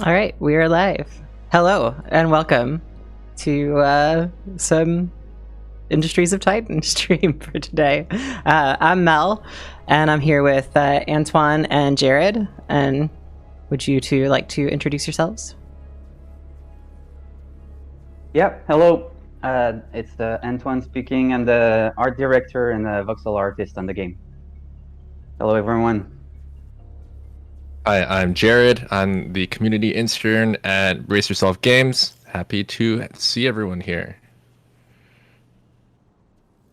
All right, we are live. Hello and welcome to some Industries of Titan stream for today. I'm Mel, and I'm here with Antoine and Jared. And would you two like to introduce yourselves? Yeah, hello. It's Antoine speaking. I'm the art director and the voxel artist on the game. Hello, everyone. Hi, I'm Jared. I'm the community intern at Brace Yourself Games. Happy to see everyone here.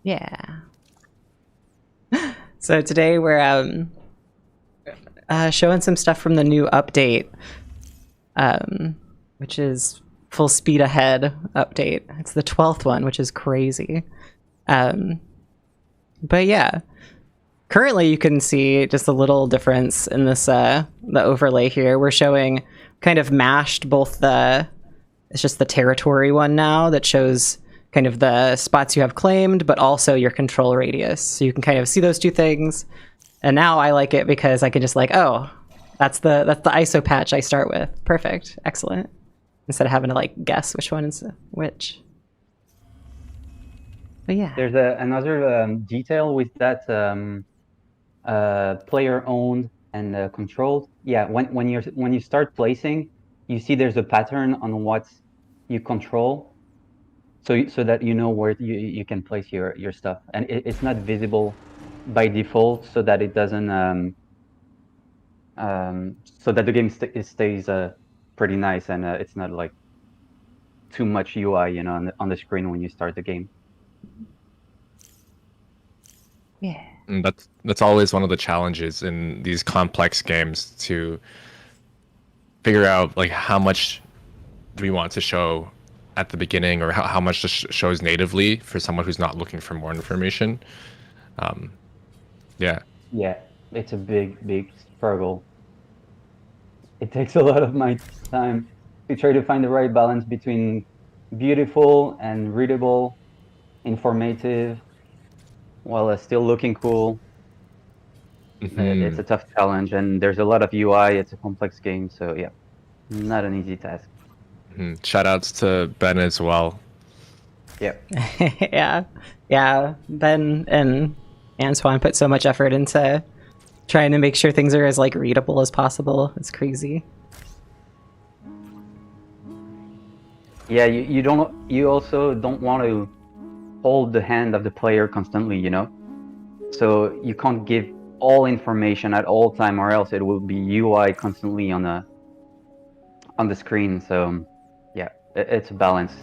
Yeah. So today we're showing some stuff from the new update, which is full speed ahead update. It's the 12th one, which is crazy. But yeah. Currently, you can see just a little difference in this the overlay here. We're showing kind of mashed both it's just the territory one now that shows kind of the spots you have claimed, but also your control radius. So you can kind of see those two things. And now I like it because I can just oh, that's the ISO patch I start with. Perfect, excellent. Instead of having to guess which one is which. But yeah, there's another detail with that. Player owned and controlled. Yeah, when you start placing, you see there's a pattern on what you control, so that you know where you can place your stuff, and it's not visible by default, so that it doesn't so that the game stays pretty nice, and it's not too much UI, on the screen when you start the game. yeah. And that's always one of the challenges in these complex games, to figure out how much do we want to show at the beginning, or how much just shows natively for someone who's not looking for more information. Yeah. Yeah, it's a big struggle. It takes a lot of my time to try to find the right balance between beautiful and readable, informative, while still looking cool. It's a tough challenge, and there's a lot of UI. It's a complex game, so yeah, not an easy task. Shout outs to Ben as well. Yep. yeah. Ben and Antoine put so much effort into trying to make sure things are as readable as possible. It's crazy. Yeah, you also don't want to hold the hand of the player constantly, so you can't give all information at all time, or else it will be UI constantly on the screen. So yeah, it's a balance.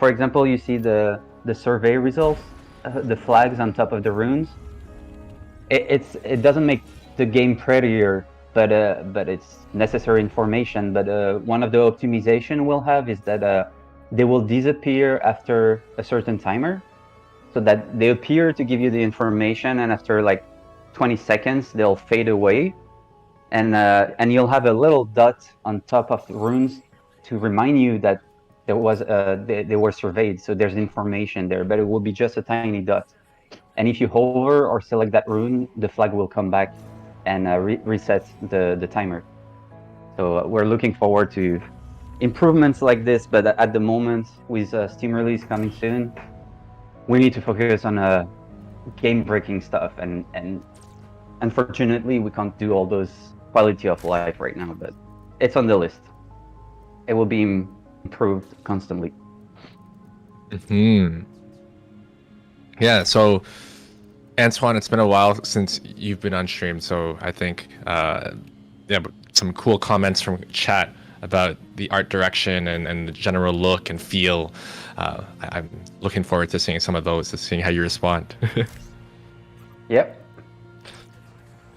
For example, you see the survey results, the flags on top of the runes. It doesn't make the game prettier, but it's necessary information. But one of the optimization we'll have is that they will disappear after a certain timer, so that they appear to give you the information, and after 20 seconds they'll fade away, and you'll have a little dot on top of the runes to remind you that there was they were surveyed, so there's information there, but it will be just a tiny dot. And if you hover or select that rune, the flag will come back and reset the timer. So we're looking forward to improvements like this, but at the moment, with Steam release coming soon, we need to focus on game-breaking stuff, and unfortunately, we can't do all those quality of life right now, but it's on the list. It will be improved constantly. Yeah, so Antoine, it's been a while since you've been on stream, so I think some cool comments from chat about the art direction and the general look and feel. I'm looking forward to seeing some of those, to seeing how you respond. Yep.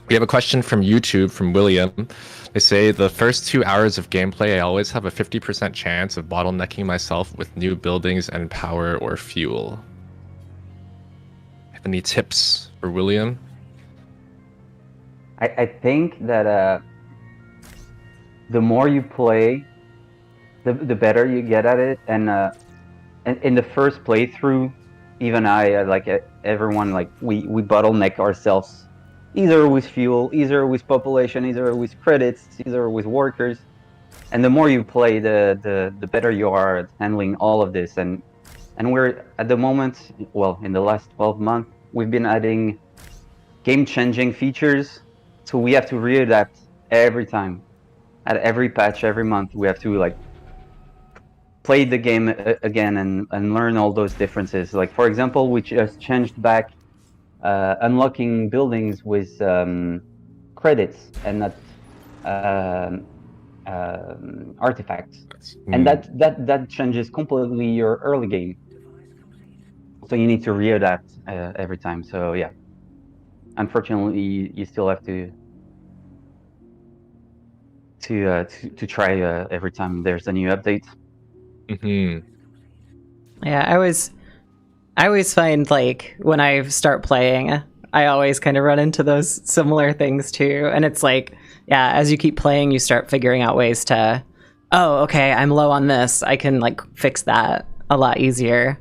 We have a question from YouTube from William. They say, the first 2 hours of gameplay, I always have a 50% chance of bottlenecking myself with new buildings and power or fuel. Have any tips for William? I think that the more you play, the better you get at it. And in the first playthrough, even everyone, we bottleneck ourselves, either with fuel, either with population, either with credits, either with workers. and the more you play, the better you are at handling all of this. And we're at the moment, well, in the last 12 months, we've been adding game-changing features, so we have to readapt every time. At every patch, every month, we have to like play the game again and learn all those differences. Like, for example, we just changed back unlocking buildings with credits and not artifacts, and that changes completely your early game. So you need to readapt every time. So yeah, unfortunately, you still have to try every time there's a new update. Yeah, I always find like when I start playing, I always kind of run into those similar things too. And it's like, yeah, as you keep playing, you start figuring out ways to, oh, okay, I'm low on this. I can like fix that a lot easier.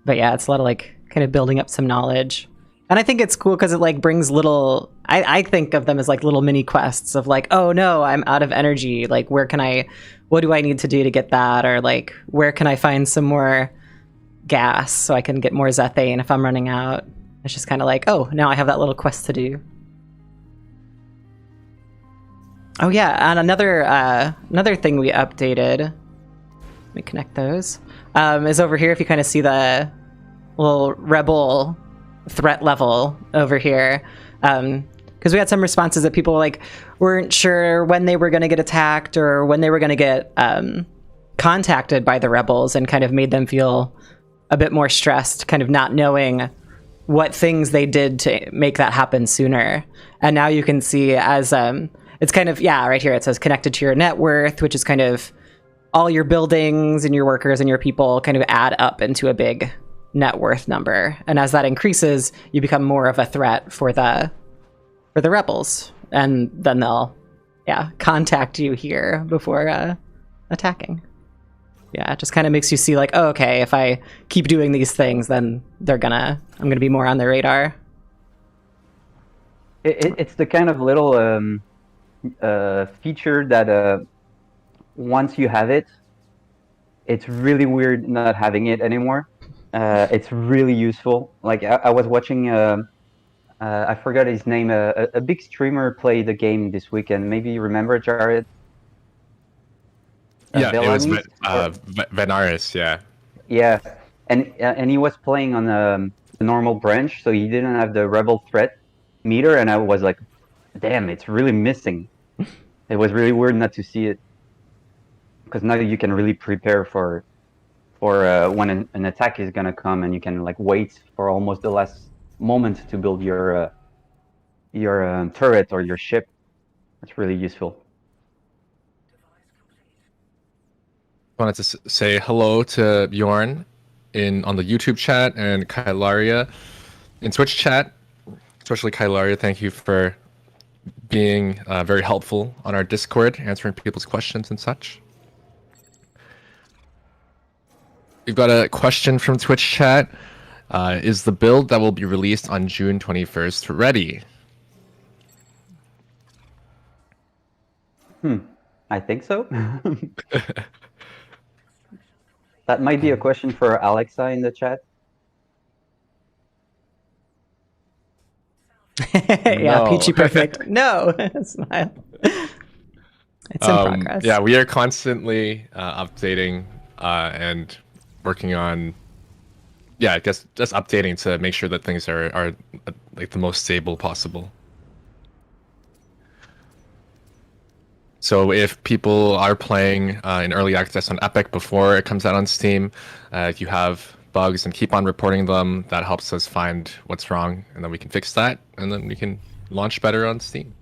But yeah, it's a lot of like kind of building up some knowledge. And I think it's cool because it like brings little, I think of them as like little mini quests of like, oh no, I'm out of energy. Like, what do I need to do to get that? Or like, where can I find some more gas so I can get more zethane if I'm running out? It's just kind of like, oh, now I have that little quest to do. Oh yeah, and another thing we updated, let me connect those, is over here. If you kind of see the little rebel threat level over here, because we had some responses that people like weren't sure when they were going to get attacked or when they were going to get contacted by the rebels, and kind of made them feel a bit more stressed, kind of not knowing what things they did to make that happen sooner. And now you can see as it's kind of, yeah, right here it says connected to your net worth, which is kind of all your buildings and your workers and your people kind of add up into a big net worth number. And as that increases, you become more of a threat for the rebels. And then they'll, yeah, contact you here before attacking. Yeah, it just kind of makes you see like, oh, okay, if I keep doing these things, then I'm gonna be more on their radar. It's the kind of little feature that once you have it, it's really weird not having it anymore. It's really useful. Like I was watching, I forgot his name, a big streamer play the game this weekend. Maybe you remember, Jared? Yeah, it was Venaris, yeah. Yeah, and he was playing on a normal branch, so he didn't have the rebel threat meter, and I was like, damn, it's really missing. It was really weird not to see it, because now you can really prepare for when an attack is gonna come, and you can like wait for almost the last moment to build your turret or your ship. That's really useful. I wanted to say hello to Bjorn on the YouTube chat and Kylaria in Twitch chat, especially Kylaria. Thank you for being very helpful on our Discord, answering people's questions and such. We've got a question from Twitch chat. Is the build that will be released on June 21st ready? I think so. That might be a question for Alexa in the chat. Yeah, no. Peachy perfect. No, smile. It's in progress. Yeah, we are constantly updating and working on, yeah, I guess just updating to make sure that things are like the most stable possible. So if people are playing in early access on Epic before it comes out on Steam, if you have bugs and keep on reporting them, that helps us find what's wrong, and then we can fix that, and then we can launch better on Steam.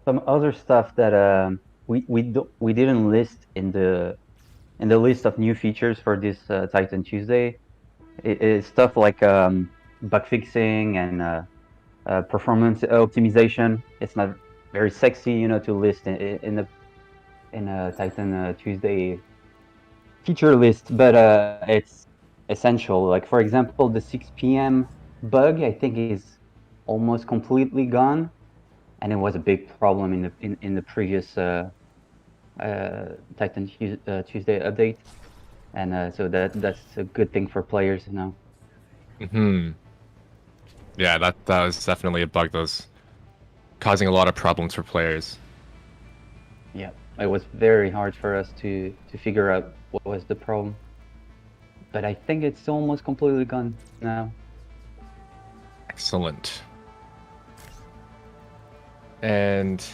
Some other stuff that we didn't list in the list of new features for this Titan Tuesday is stuff like bug fixing and performance optimization. It's not very sexy, you know, to list in a Titan Tuesday feature list, but it's essential. Like for example, the 6 p.m. bug, I think is almost completely gone, and it was a big problem in the previous Titan Tuesday update, and so that's a good thing for players now. Hmm. Yeah, that was definitely a bug that was causing a lot of problems for players. Yeah, it was very hard for us to figure out what was the problem, but I think it's almost completely gone now. Excellent. And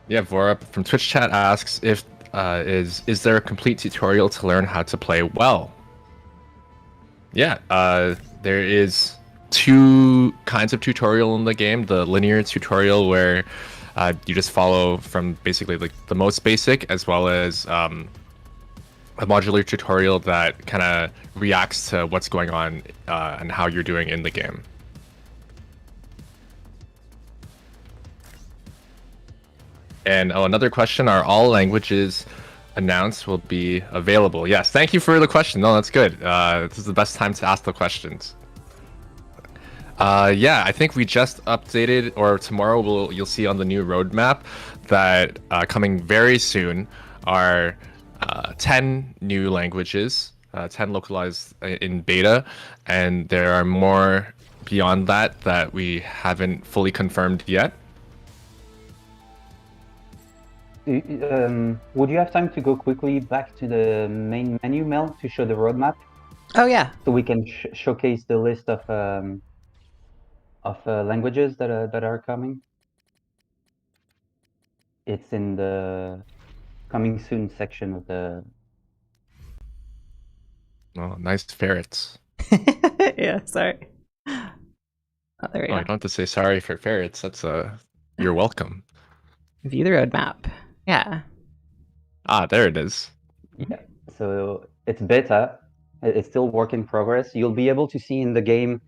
yeah, Vora from Twitch chat asks if is there a complete tutorial to learn how to play well? Yeah, there is two kinds of tutorial in the game. The linear tutorial where you just follow from basically like the most basic, as well as a modular tutorial that kind of reacts to what's going on and how you're doing in the game. And another question: are all languages announced will be available? Yes. Thank you for the question. No, that's good. This is the best time to ask the questions. Yeah, I think we just updated, or tomorrow you'll see on the new roadmap that coming very soon are 10 new languages, 10 localized in beta, and there are more beyond that that we haven't fully confirmed yet. Would you have time to go quickly back to the main menu, Mel, to show the roadmap, Oh yeah. so we can showcase the list of languages that are coming? It's in the coming soon section of the. Oh, nice ferrets. Yeah, sorry. Oh, there we Oh, go. I don't have to say sorry for ferrets. That's you're welcome. View the roadmap. Yeah. Ah, there it is. Yeah, so it's beta. It's still work in progress. You'll be able to see in the game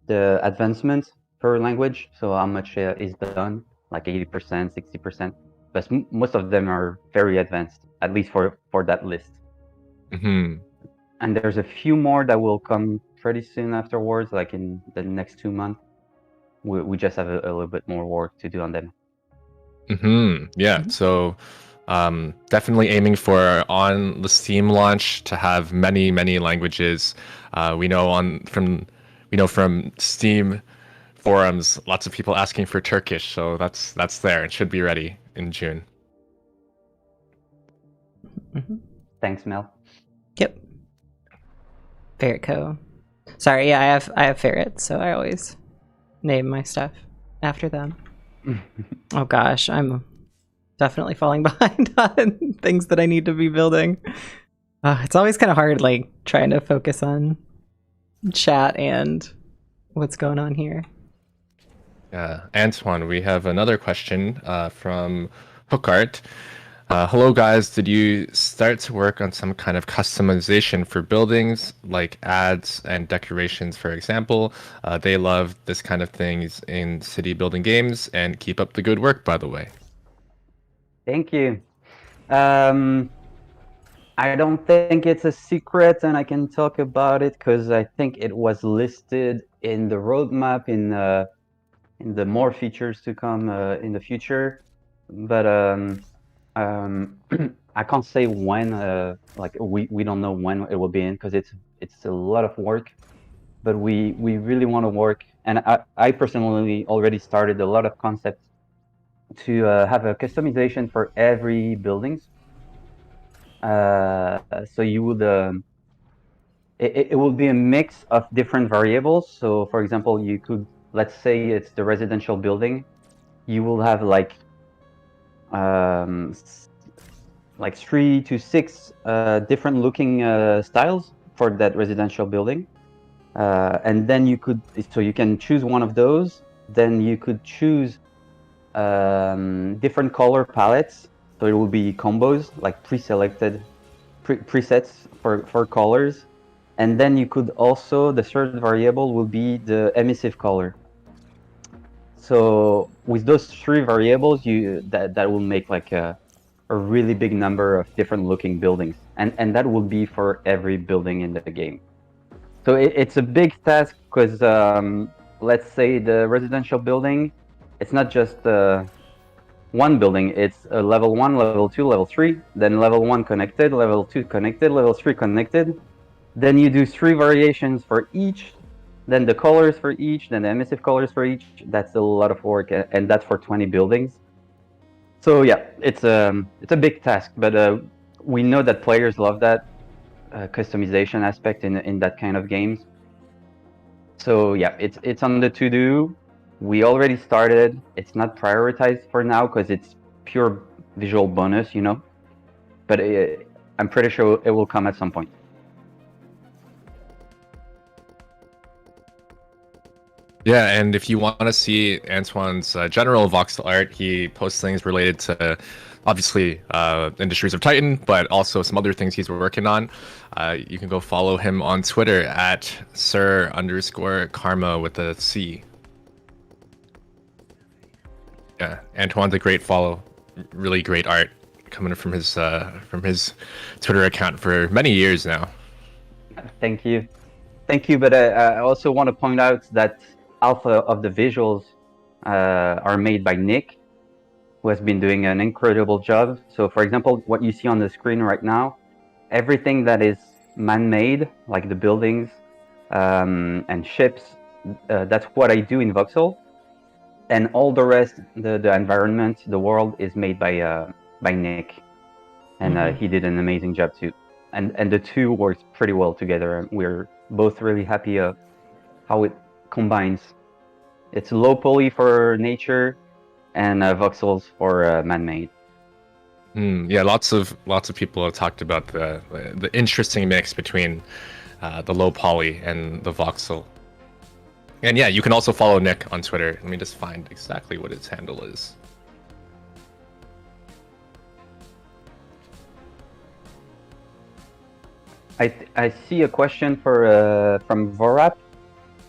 the advancement per language, so how much is done, like 80%, 60%. But most of them are very advanced, at least for that list. Mm-hmm. And there's a few more that will come pretty soon afterwards, like in the next 2 months. We just have a little bit more work to do on them. Mm-hmm. Yeah. So definitely aiming for on the Steam launch to have many, many languages. We know from Steam forums, lots of people asking for Turkish, so that's there. It should be ready in June. Mm-hmm. Thanks, Mel. Yep. Ferret Co. Sorry, yeah, I have ferrets, so I always name my stuff after them. Oh gosh, I'm definitely falling behind on things that I need to be building. It's always kind of hard, like trying to focus on chat and what's going on here. Antoine, we have another question from Hookart. Hello guys, did you start to work on some kind of customization for buildings, like ads and decorations, for example? They love this kind of things in city building games, and keep up the good work, by the way. Thank you. I don't think it's a secret, and I can talk about it because I think it was listed in the roadmap in the more features to come in the future. But I can't say when. Like we don't know when it will be in because it's a lot of work. But we really want to work, and I personally already started a lot of concepts to have a customization for every buildings. So you would it will be a mix of different variables. So for example, you could, let's say it's the residential building, you will have like 3 to 6 different looking styles for that residential building, and then you can choose one of those. Then you could choose different color palettes, so it will be combos, like pre-selected presets for colors. And then you could also, the third variable will be the emissive color. So with those 3 variables, that will make like a really big number of different looking buildings, and that will be for every building in the game. So it's a big task because let's say the residential building, it's not just one building. It's level 1, level 2, level 3. Then level 1 connected, level 2 connected, level 3 connected. Then you do 3 variations for each. Then the colors for each. Then the emissive colors for each. That's a lot of work, and that's for 20 buildings. So yeah, it's a big task, but we know that players love that customization aspect in that kind of games. So yeah, it's on the to do. We already started. It's not prioritized for now because it's pure visual bonus, you know. But I'm pretty sure it will come at some point. Yeah, and if you want to see Antoine's general voxel art, he posts things related to obviously Industries of Titan, but also some other things he's working on. You can go follow him on Twitter at sir_karma with a C. Yeah, Antoine's a great follow. Really great art coming from his Twitter account for many years now. Thank you. Thank you, but I also want to point out that alpha of the visuals are made by Nick, who has been doing an incredible job. So, for example, what you see on the screen right now, everything that is man-made, like the buildings and ships, that's what I do in voxel. And all the rest, the environment, the world, is made by Nick, and he did an amazing job too. And the two work pretty well together. We're both really happy of how it combines. It's low poly for nature, and voxels for man-made. Yeah, lots of people have talked about the interesting mix between the low poly and the voxel. And yeah, you can also follow Nick on Twitter. Let me just find exactly what his handle is. I see a question for from Vorap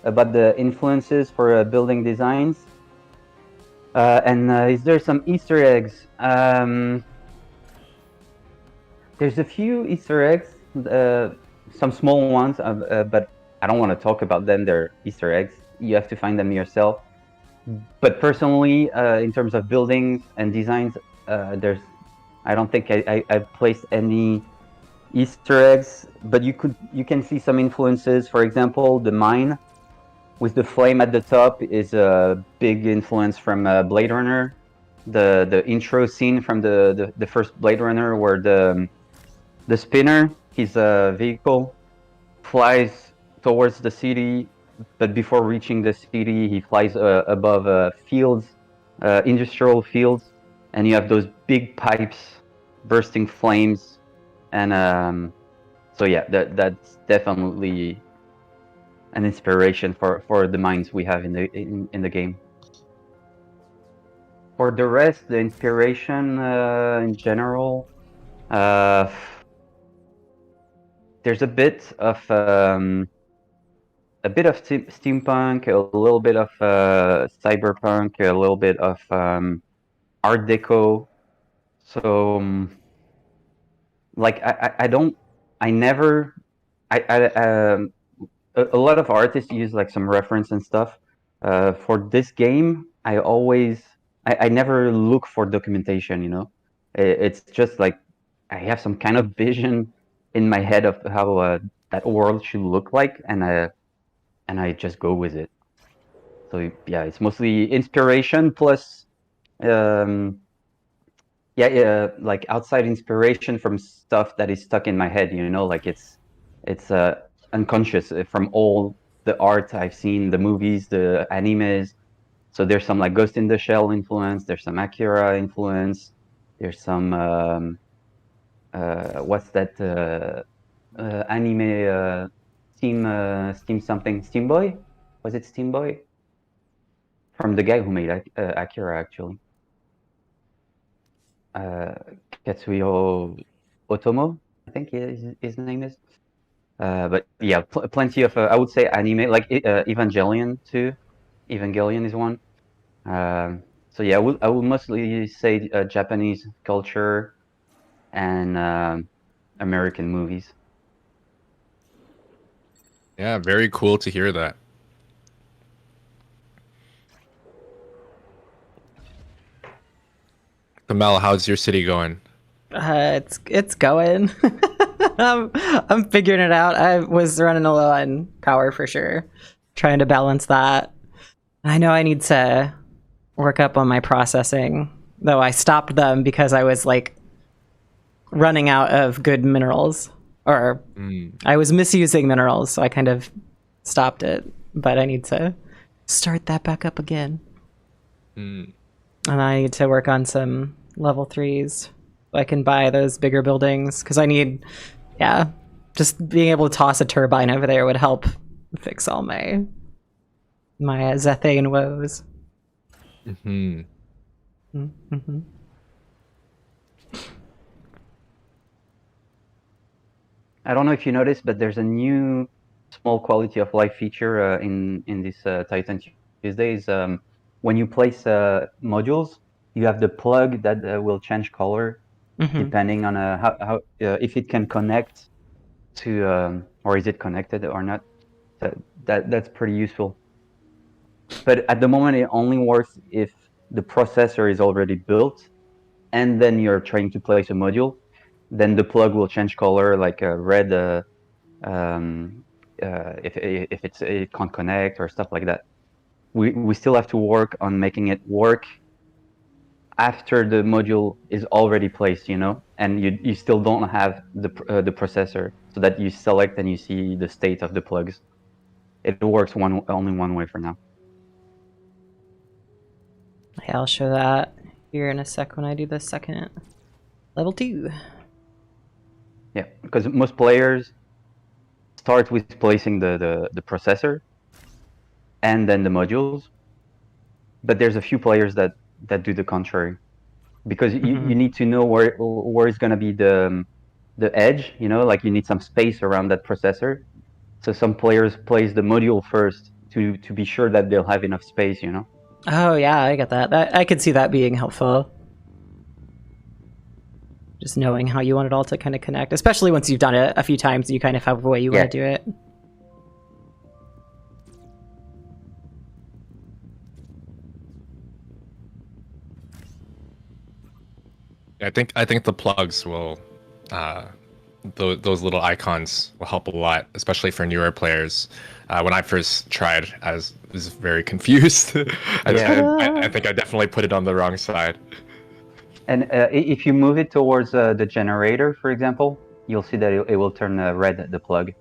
about the influences for building designs. And is there some Easter eggs? There's a few Easter eggs, some small ones, but I don't want to talk about them. They're Easter eggs. You have to find them yourself. But personally, in terms of buildings and designs, I don't think I placed any Easter eggs. But you can see some influences. For example, the mine with the flame at the top is a big influence from Blade Runner. The intro scene from the first Blade Runner, where the spinner, his vehicle, flies towards the city, but before reaching the city, he flies above fields, industrial fields, and you have those big pipes bursting flames, and so yeah, that's definitely an inspiration for the mines we have in the game. For the rest, the inspiration in general, there's a bit of steampunk, a little bit of cyberpunk, a little bit of Art Deco. So, like I never, a lot of artists use like some reference and stuff. For this game, I never look for documentation. You know, it's just like I have some kind of vision in my head of how that world should look like, and I just go with it. So yeah, it's mostly inspiration plus, like outside inspiration from stuff that is stuck in my head. You know, like it's unconscious from all the art I've seen, the movies, the animes. So there's some like Ghost in the Shell influence. There's some Akira influence. There's some what's that anime Steam something Steam Boy? Was it Steam Boy? From the guy who made Akira, actually. Katsuhiro Otomo, I think his name is. But yeah, plenty of I would say anime, like Evangelion too. Evangelion is one. So yeah, I would mostly say Japanese culture and American movies. Yeah, very cool to hear that. Kamel, how's your city going? It's going. I'm figuring it out. I was running low on power for sure, trying to balance that. I know I need to work up on my processing, though I stopped them because I was like running out of good minerals, or I was misusing minerals, so I kind of stopped it. But I need to start that back up again. And I need to work on some level 3s so I can buy those bigger buildings, because I need, just being able to toss a turbine over there would help fix all my Zethane woes. I don't know if you noticed, but there's a new small quality of life feature in this Titan Tuesdays. When you place modules, you have the plug that will change color depending on how if it can connect to or is it connected or not. That's pretty useful. But at the moment, it only works if the processor is already built, and then you're trying to place a module. Then the plug will change color, like red if it can't connect or stuff like that. We still have to work on making it work after the module is already placed, and you still don't have the processor, so that you select and you see the state of the plugs. It works only one way for now. Yeah, I'll show that here in a sec when I do the second level 2. Yeah, because most players start with placing the processor and then the modules, but there's a few players that do the contrary, because you need to know where is going to be the edge, like you need some space around that processor. So some players place the module first to be sure that they'll have enough space, Oh yeah, I get that. I could see that being helpful. Just knowing how you want it all to kind of connect, especially once you've done it a few times, you kind of have a way you want to do it. I think the plugs will, those little icons will help a lot, especially for newer players. When I first tried, I was very confused. I think I definitely put it on the wrong side. And if you move it towards the generator, for example, you'll see that it will turn red, the plug.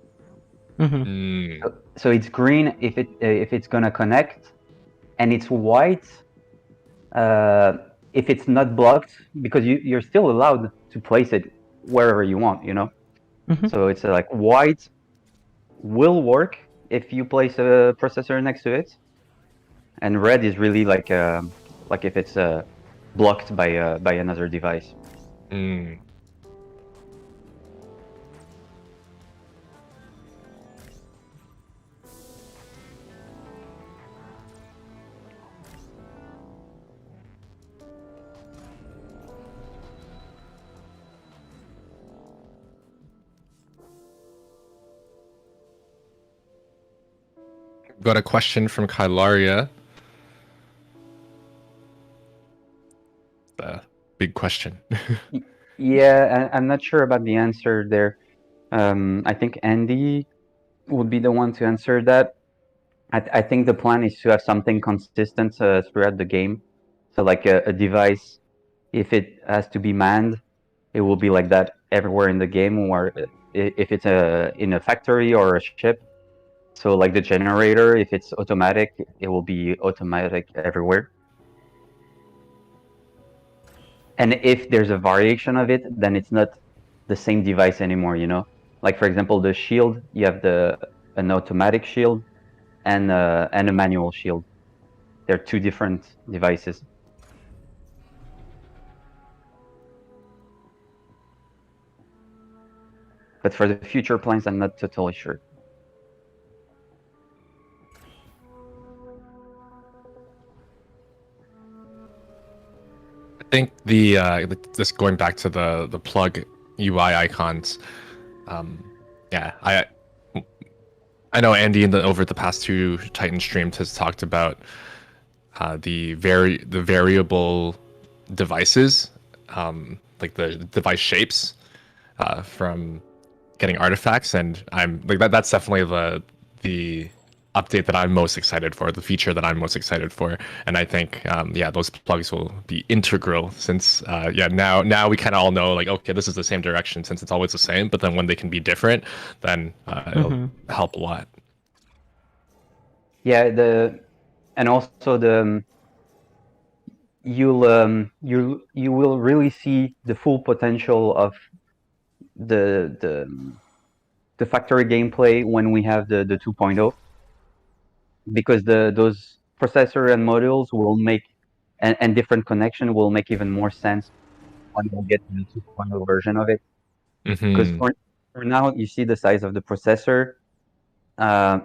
So it's green if it's gonna connect, and it's white if it's not blocked, because you're still allowed to place it wherever you want, So it's like white will work if you place a processor next to it, and red is really like if it's blocked by another device. Got a question from Kylaria. Big question. Yeah, I'm not sure about the answer there. I think Andy would be the one to answer that. I think the plan is to have something consistent throughout the game. So like a device, if it has to be manned, it will be like that everywhere in the game, or if it's in a factory or a ship. So like the generator, if it's automatic, it will be automatic everywhere. And if there's a variation of it, then it's not the same device anymore, Like for example, the shield, you have an automatic shield and a manual shield. They're two different devices. But for the future plans, I'm not totally sure. I think just going back to the plug UI icons, I know Andy over the past 2 Titan streams has talked about the variable devices like the device shapes from getting artifacts, and I'm like that's definitely the update that I'm most excited for, the feature that I'm most excited for. And I think those plugs will be integral, since now we kind of all know, like, okay, this is the same direction since it's always the same, but then when they can be different, then it'll help a lot. Yeah, and also you will really see the full potential of the factory gameplay when we have the 2.0, because those processor and modules will make, and different connection will make even more sense when we get to the 2.0 version of it. Because for now, you see the size of the processor.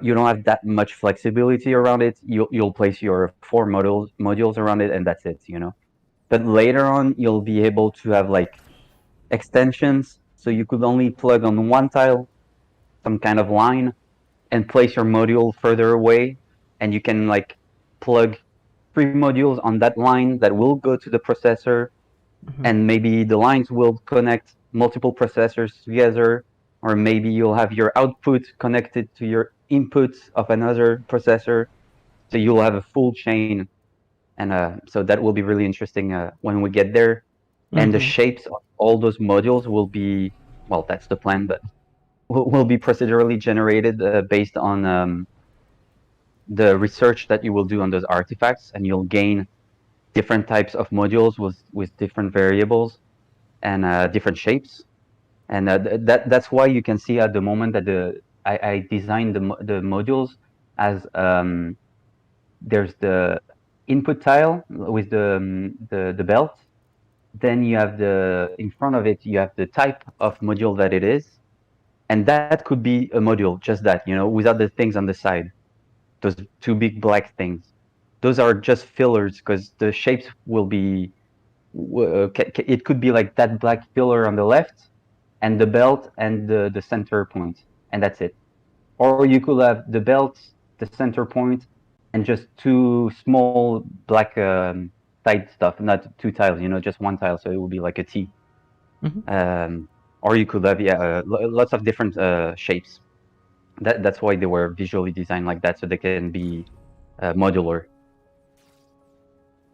You don't have that much flexibility around it. You'll place your 4 modules around it, and that's it, you know. But later on, you'll be able to have like extensions, so you could only plug on one tile some kind of line and place your module further away, and you can like plug 3 modules on that line that will go to the processor, and maybe the lines will connect multiple processors together, or maybe you'll have your output connected to your input of another processor, so you'll have a full chain. And so that will be really interesting when we get there. And the shapes of all those modules will be, well, that's the plan, but will be procedurally generated based on the research that you will do on those artifacts, and you'll gain different types of modules with different variables and different shapes. And that's why you can see at the moment that I designed the modules as there's the input tile with the belt. Then you have in front of it, you have the type of module that it is. And that could be a module, just that, you know, without the things on the side. Those 2 big black things. Those are just fillers, because the shapes will be, it could be like that black filler on the left, and the belt and the center point, and that's it. Or you could have the belt, the center point, and just 2 small black side stuff, not 2 tiles, you know, just 1 tile, so it would be like a T. Or you could have lots of different shapes. That's why they were visually designed like that, so they can be modular,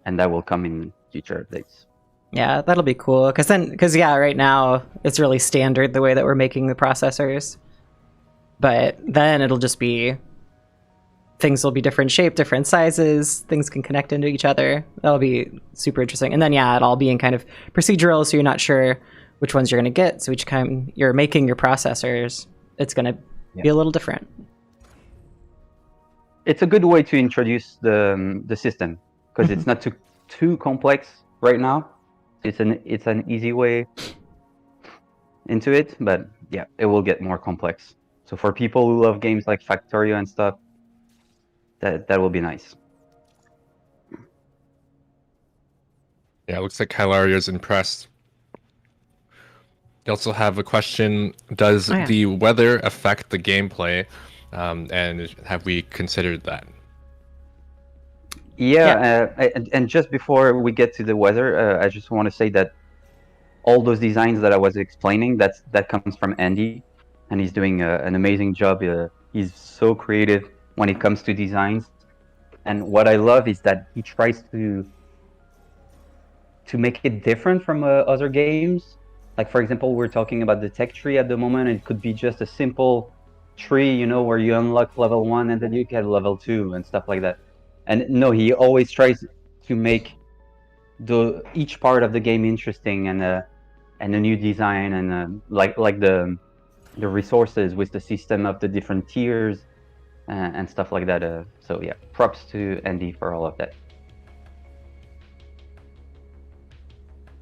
and that will come in future updates. Yeah, that'll be cool. Because right now it's really standard the way that we're making the processors. But then it'll just be, things will be different shape, different sizes, things can connect into each other. That'll be super interesting. And then, it all being kind of procedural, so you're not sure which ones you're going to get. So each time you're making your processors, it's going to be a little different. It's a good way to introduce the system, because it's not too complex right now. It's an easy way into it, but yeah, it will get more complex. So for people who love games like Factorio and stuff, that will be nice. Yeah, it looks like Kylaria is impressed. You also have a question: does the weather affect the gameplay, and have we considered that? And just before we get to the weather, I just want to say that all those designs that I was explaining, that comes from Andy, and he's doing an amazing job. He's so creative when it comes to designs, and what I love is that he tries to make it different from other games. Like, for example, we're talking about the tech tree at the moment. It could be just a simple tree, you know, where you unlock level 1 and then you get level 2 and stuff like that. And no, he always tries to make each part of the game interesting, and a new design, and like the resources with the system of the different tiers and stuff like that. So yeah, props to Andy for all of that.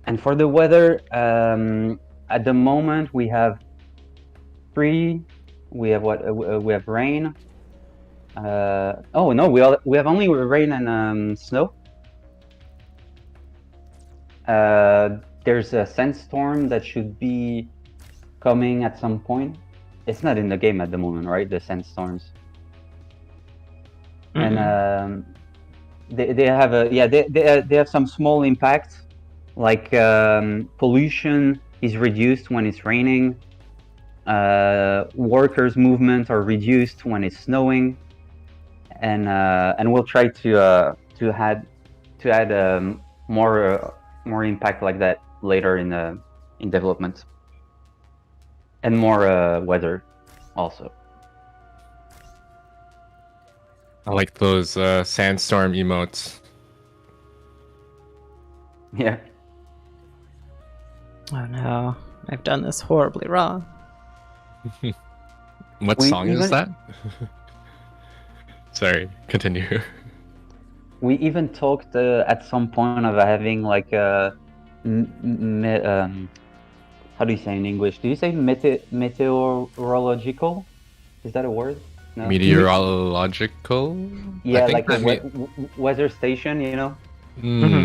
And for the weather, at the moment we have 3. We have we have rain. Oh no, we have only rain and snow. There's a sandstorm that should be coming at some point. It's not in the game at the moment, right? The sandstorms. And they have they have some small impact like pollution is reduced when it's raining. Workers' movement are reduced when it's snowing, and we'll try to add more impact like that later in development, and more weather also. I like those sandstorm emotes. Yeah. Oh no, I've done this horribly wrong. What We song is even- that? Sorry, continue. We even talked at some point of having like a how do you say in English? Do you say meteorological? Is that a word? No. Meteorological? Yeah, I think like a that weather station, you know.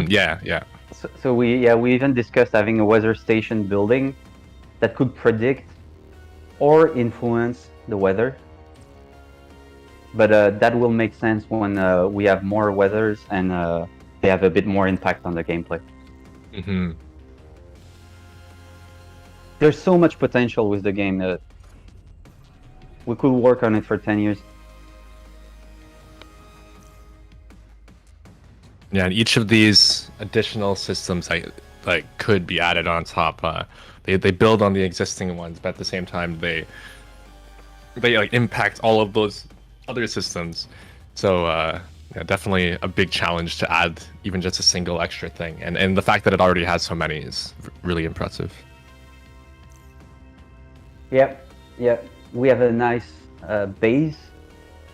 yeah, yeah. So we even discussed having a weather station building that could predict or influence the weather. But that will make sense when we have more weathers and they have a bit more impact on the gameplay. Hmm. There's so much potential with the game that we could work on it for 10 years. Yeah, and each of these additional systems like could be added on top. They build on the existing ones, but at the same time they like impact all of those other systems. So yeah, definitely a big challenge to add even just a single extra thing. And the fact that it already has so many is really impressive. Yeah, we have a nice base.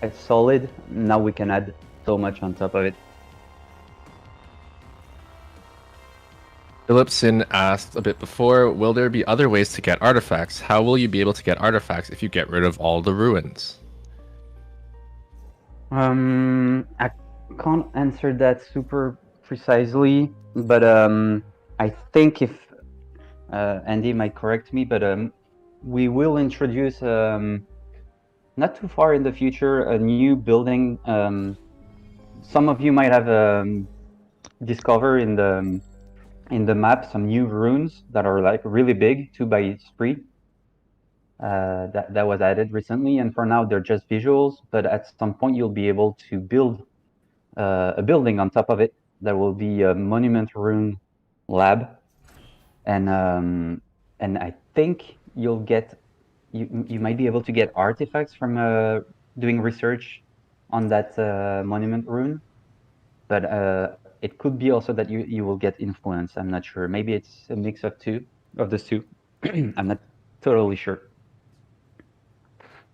It's solid. Now we can add so much on top of it. Philipson asked a bit before, will there be other ways to get artifacts? How will you be able to get artifacts if you get rid of all the ruins? I can't answer that super precisely, but I think if Andy might correct me, but we will introduce not too far in the future a new building. Some of you might have discovered in the map some new runes that are like really big, 2x3. That was added recently, and for now they're just visuals. But at some point you'll be able to build a building on top of it that will be a monument rune lab, and I think you'll get you might be able to get artifacts from doing research on that monument rune, but it could be also that you will get influence. I'm not sure. Maybe it's a mix of the two. I'm not totally sure.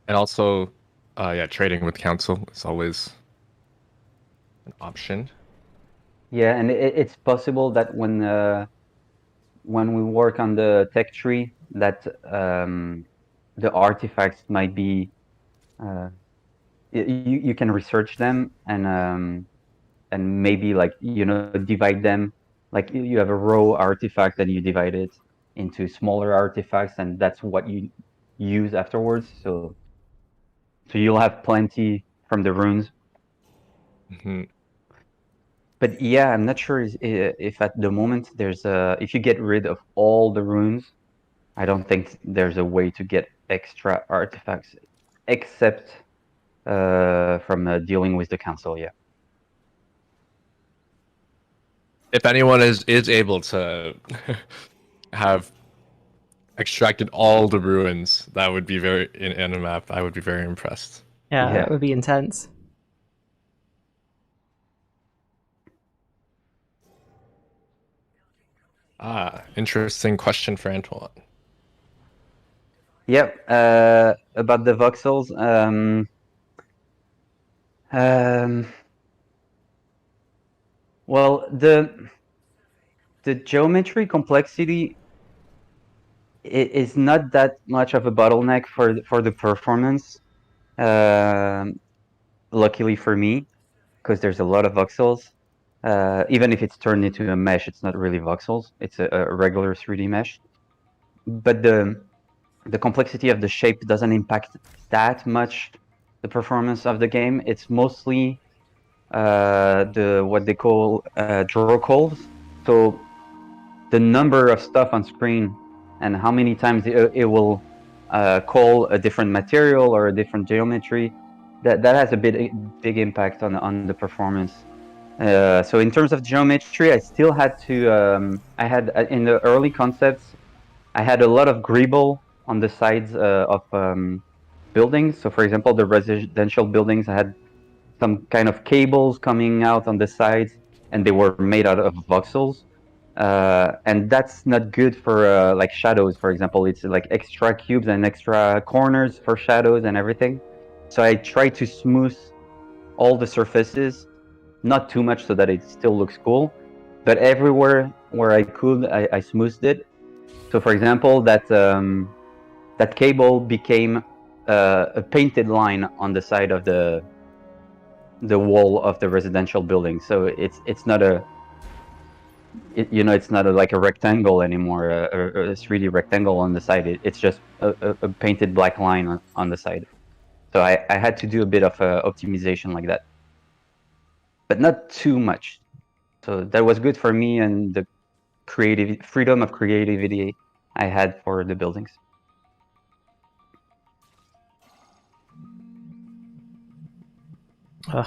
And also, yeah, trading with council is always an option. Yeah, and it's possible that when we work on the tech tree, that the artifacts might be you can research them and maybe like divide them, like you have a raw artifact and you divide it into smaller artifacts, and that's what you use afterwards. So you'll have plenty from the runes. Hmm. But yeah, I'm not sure if at the moment there's if you get rid of all the runes, I don't think there's a way to get extra artifacts except from dealing with the council. Yeah. If anyone is able to have extracted all the ruins, that would be very in a map. I would be very impressed. Yeah, Yeah. that would be intense. Interesting question for Antoine. Yep. About the voxels. Well, the geometry complexity is not that much of a bottleneck for the performance. Luckily for me, because there's a lot of voxels. Even if it's turned into a mesh, it's not really voxels. It's a regular 3D mesh. But the complexity of the shape doesn't impact that much the performance of the game. It's mostly the what they call draw calls. So the number of stuff on screen and how many times it will call a different material or a different geometry, that has a big impact on the performance. So in terms of geometry, I still had to I had in the early concepts, I had a lot of greeble on the sides of buildings. So for example, the residential buildings had some kind of cables coming out on the sides, and they were made out of voxels. And that's not good for like shadows, for example. It's like extra cubes and extra corners for shadows and everything. So I tried to smooth all the surfaces, not too much so that it still looks cool, but everywhere where I could, I smoothed it. So for example, that cable became a painted line on the side of the wall of the residential building. So it's not it's not like a rectangle anymore, a 3D rectangle on the side. It's just a painted black line on the side. So I had to do a bit of optimization like that, but not too much. So that was good for me and the freedom of creativity I had for the buildings. Ugh,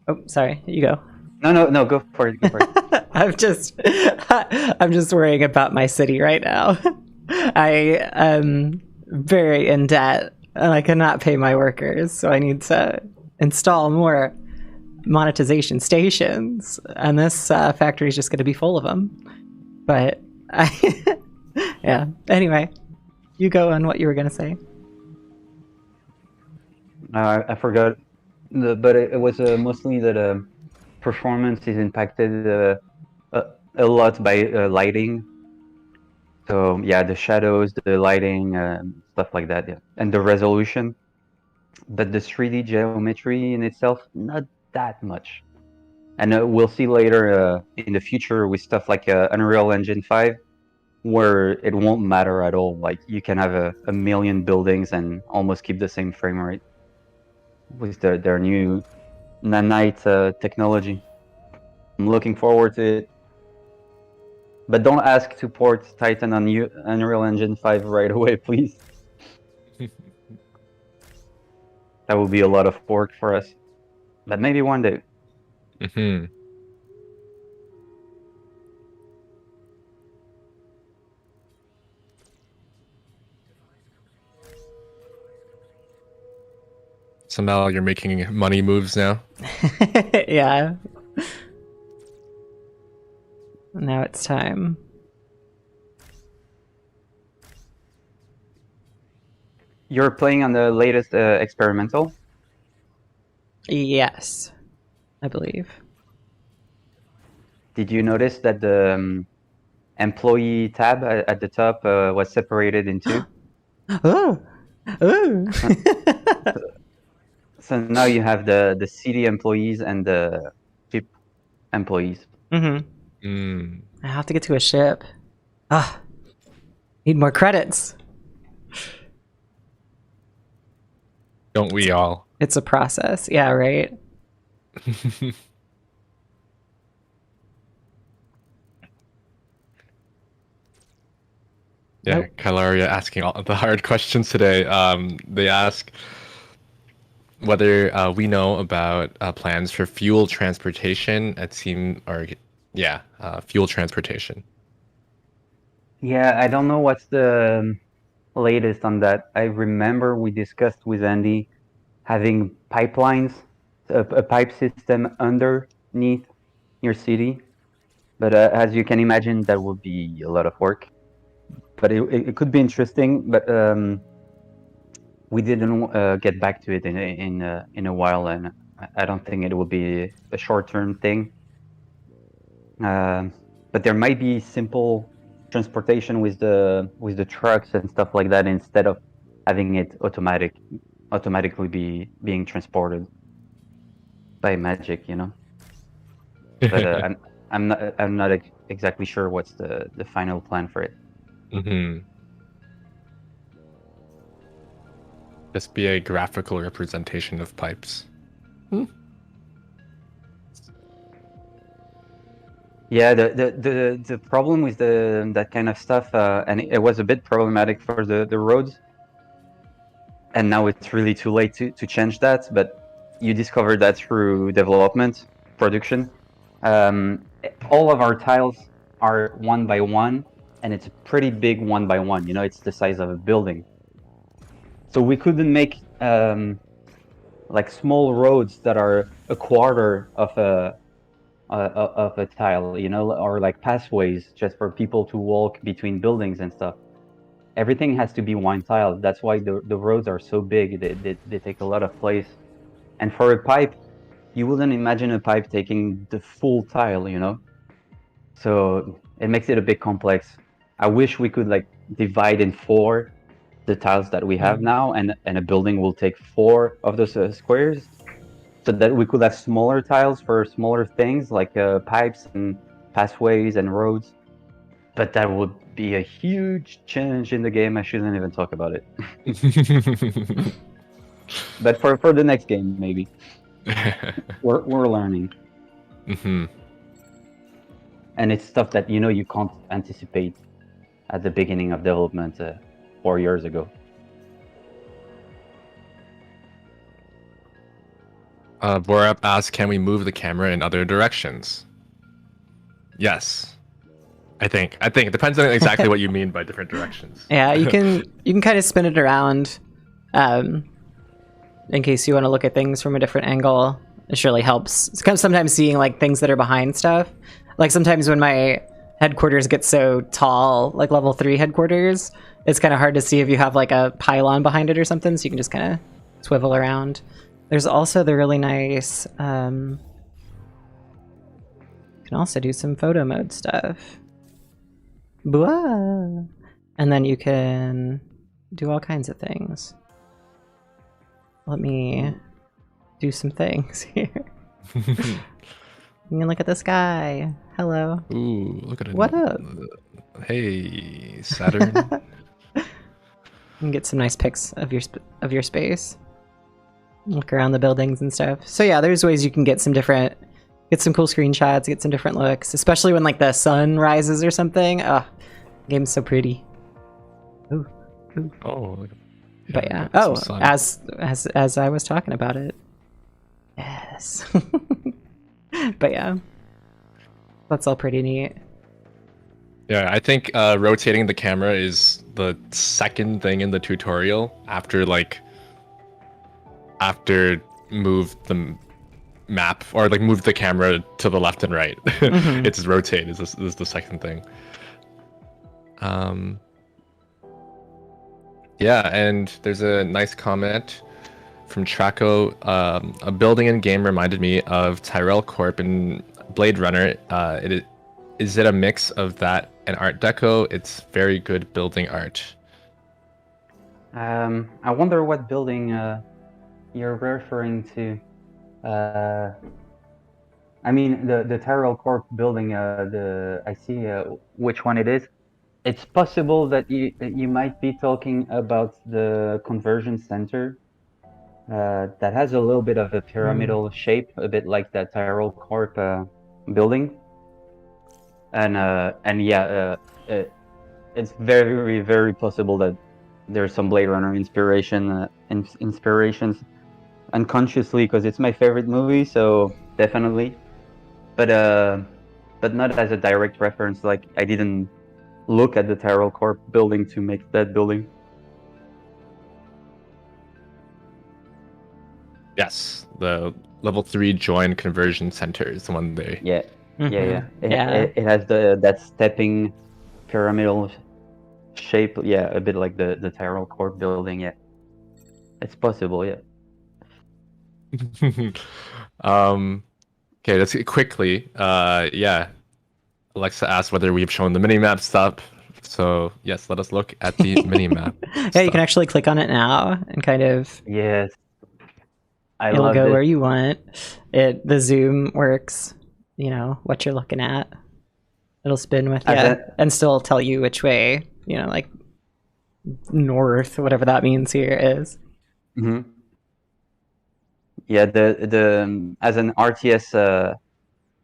oh, sorry. You go. No, go for it. Go for it. I'm just worrying about my city right now. I am very in debt and I cannot pay my workers, so I need to install more monetization stations, and this factory is just going to be full of them. But yeah. Anyway, you go on what you were going to say. I forgot, but it was mostly that performance is impacted a lot by lighting. So yeah, the shadows, the lighting, stuff like that, yeah, and the resolution. But the 3D geometry in itself, not that much. And we'll see later in the future with stuff like Unreal Engine 5, where it won't matter at all. Like you can have a million buildings and almost keep the same frame rate with their new nanite technology. I'm looking forward to it. But don't ask to port Titan on Unreal Engine 5 right away, please. That will be a lot of work for us. But maybe one day. Mm-hmm. Somehow you're making money moves now. Yeah. Now it's time. You're playing on the latest experimental? Yes, I believe. Did you notice that the employee tab at the top was separated in two? Oh, oh. So now you have the city employees and the ship employees. Mm-hmm. Mm. I have to get to a ship. Ah, need more credits. Don't we all? It's a process. Yeah, right. Yeah, Nope. Calaria asking all the hard questions today. They ask whether we know about plans for fuel transportation at fuel transportation. Yeah, I don't know what's the latest on that. I remember we discussed with Andy having pipelines, a pipe system underneath your city. But as you can imagine, that would be a lot of work. But it could be interesting. But we didn't get back to it in a while, and I don't think it will be a short-term thing. But there might be simple transportation with the trucks and stuff like that instead of having it automatically being transported by magic, you know. But I'm not exactly sure what's the final plan for it. Mm-hmm. Just be a graphical representation of pipes. Yeah, the problem with that kind of stuff, and it was a bit problematic for the roads, and now it's really too late to change that. But you discovered that through development, production. All of our tiles are 1 by 1, and it's a pretty big 1 by 1. You know, it's the size of a building. So we couldn't make like small roads that are a quarter of a tile, you know, or like pathways just for people to walk between buildings and stuff. Everything has to be one tile. That's why the roads are so big. They take a lot of place. And for a pipe, you wouldn't imagine a pipe taking the full tile, you know? So it makes it a bit complex. I wish we could like divide in 4 the tiles that we have now, and a building will take 4 of those squares, so that we could have smaller tiles for smaller things like pipes and pathways and roads. But that would be a huge change in the game. I shouldn't even talk about it. But for the next game, maybe. We're learning. Hmm. And it's stuff that, you know, you can't anticipate at the beginning of development 4 years ago. Borap asks, can we move the camera in other directions? Yes. I think it depends on exactly what you mean by different directions. Yeah, you can kind of spin it around, in case you want to look at things from a different angle. It surely helps. It's kind of sometimes seeing like things that are behind stuff. Like sometimes when my headquarters get so tall, like level 3 headquarters, it's kind of hard to see if you have like a pylon behind it or something. So you can just kind of swivel around. There's also the really nice. You can also do some photo mode stuff. Blah. And then you can do all kinds of things. Let me do some things here. You can look at the sky. Hello. Ooh, look at it. What up? Hey, Saturn. You can get some nice pics of your space. Look around the buildings and stuff. So yeah, there's ways you can get some cool screenshots, get some different looks, especially when like the sun rises or something. Game's so pretty. Ooh. Oh. But yeah. Got some sun. As I was talking about it. Yes. But yeah. That's all pretty neat. Yeah, I think rotating the camera is the second thing in the tutorial after move the map, or like move the camera to the left and right. Mm-hmm. It's rotate is the second thing. Yeah, and there's a nice comment from Traco. A building in game reminded me of Tyrell Corp in Blade Runner. Is it a mix of that and Art Deco? It's very good building art. I wonder what building you're referring to. I mean, the Tyrell Corp building. I see which one it is. It's possible that you might be talking about the conversion center that has a little bit of a pyramidal shape, a bit like that Tyrell Corp building. And yeah, it's very, very possible that there's some Blade Runner inspirations unconsciously, because it's my favorite movie, so definitely. But not as a direct reference. Like, I didn't look at the Tyrell Corp building to make that building. Yes, the level 3 join conversion center is the one they. Yeah. Mm-hmm. It has that stepping pyramidal shape. Yeah, a bit like the Tyrell Corp building. Yeah, it's possible. Yeah. Okay, let's get quickly. Yeah, Alexa asked whether we've shown the minimap stuff. So yes, let us look at the minimap. Yeah, you can actually click on it now and kind of Yes. it'll go where you want. The zoom works, you know, what you're looking at. It'll spin with you and still tell you which way, you know, like north, whatever that means here is. Mm-hmm. Yeah, the as an RTS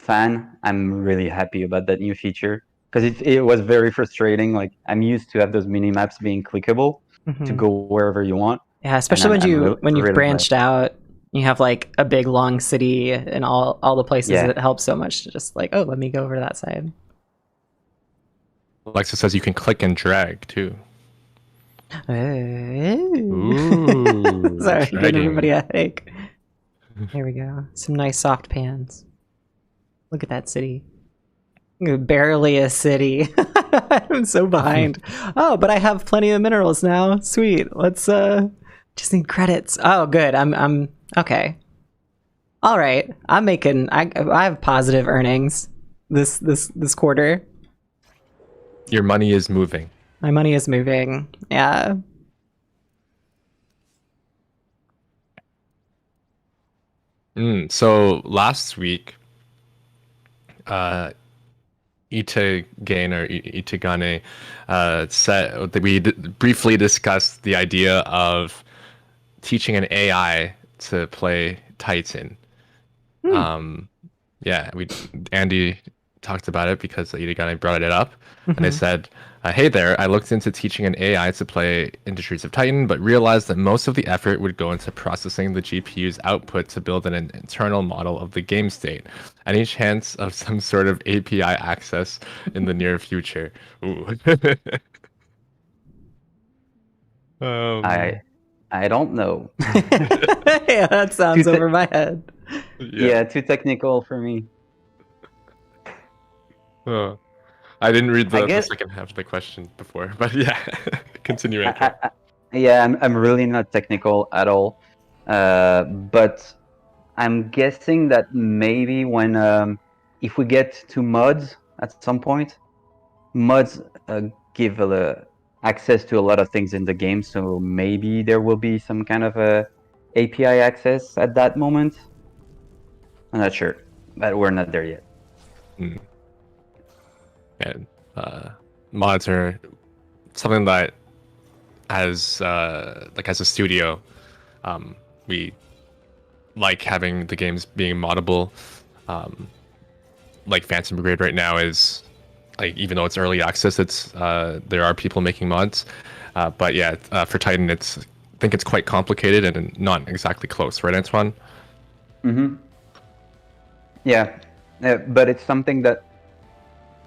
fan, I'm really happy about that new feature because it was very frustrating. Like I'm used to have those mini maps being clickable to go wherever you want. Yeah, And especially when you've really branched glad. out, you have like a big long city and all the places. Yeah. It helps so much to just like, oh, let me go over to that side. Alexa says you can click and drag too. Ooh. Sorry, giving dragging. everybody a headache. Here we go. Some nice soft pans. Look at that city. Barely a city. I'm so behind. Oh, but I have plenty of minerals now. Sweet. Let's just need credits. Oh, good. I'm okay. All right. I have positive earnings this quarter. Your money is moving. My money is moving. Yeah. So last week, Itagane said that we briefly discussed the idea of teaching an AI to play Titan. Yeah, Andy talked about it because Itagane brought it up, and they said, hey there, I looked into teaching an AI to play Industries of Titan, but realized that most of the effort would go into processing the GPU's output to build an internal model of the game state. Any chance of some sort of API access in the near future? Ooh. I don't know. Yeah, that sounds over my head. Yeah, too technical for me. I didn't read the guess- second half of the question before, but yeah, continue. Antoine. Yeah, I'm really not technical at all, but I'm guessing that maybe when if we get to mods at some point, mods give access to a lot of things in the game, so maybe there will be some kind of a API access at that moment. I'm not sure, but we're not there yet. And mods are something that as a studio, we like having the games being moddable. Like Phantom Brigade right now is like, even though it's early access, it's there are people making mods, but yeah, for Titan, I think it's quite complicated and not exactly close, right, Antoine? Yeah, but it's something that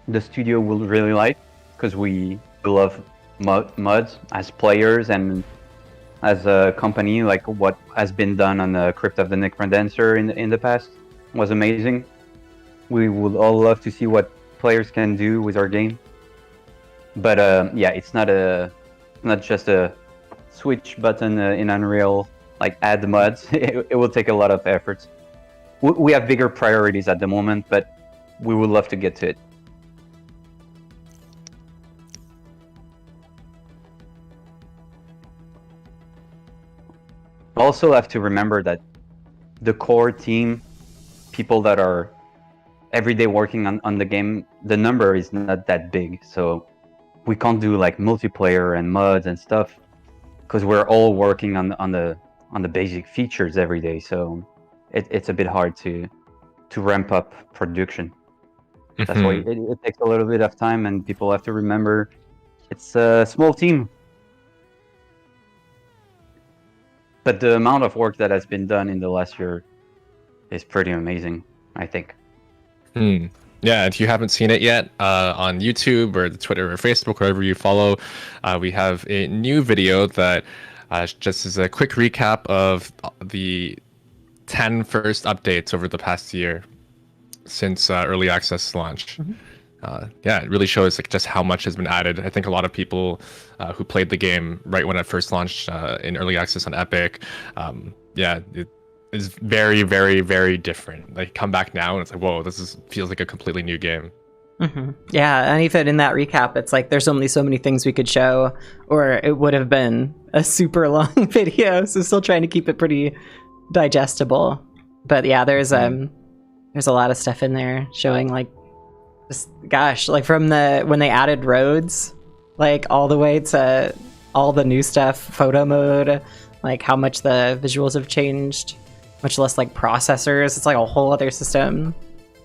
the studio will really like because we love mods as players and as a company. Like what has been done on the Crypt of the Necrodancer in the past was amazing. We would all love to see what players can do with our game. But yeah, it's not just a switch button in Unreal, like add mods. It will take a lot of effort. We have bigger priorities at the moment, but we would love to get to it. Also have to remember that the core team, people that are every day working on the game, the number is not that big. So we can't do like multiplayer and mods and stuff because we're all working on the basic features every day. So it's a bit hard to ramp up production. That's why it takes a little bit of time, and people have to remember it's a small team. But the amount of work that has been done in the last year is pretty amazing, I think. Yeah, if you haven't seen it yet, on YouTube or the Twitter or Facebook, wherever you follow, we have a new video that just is a quick recap of the 10 first updates over the past year since early access launch. Yeah, it really shows like just how much has been added. I think a lot of people who played the game right when it first launched in early access on Epic, yeah, it is very, very, very different. Like come back now and it's like, whoa, feels like a completely new game. Yeah, and even in that recap, it's like there's only so many things we could show, or it would have been a super long video. So still trying to keep it pretty digestible. But yeah, there's a lot of stuff in there showing like, just, gosh, like from when they added roads, like all the way to all the new stuff, photo mode, like how much the visuals have changed, much less like processors. It's like a whole other system.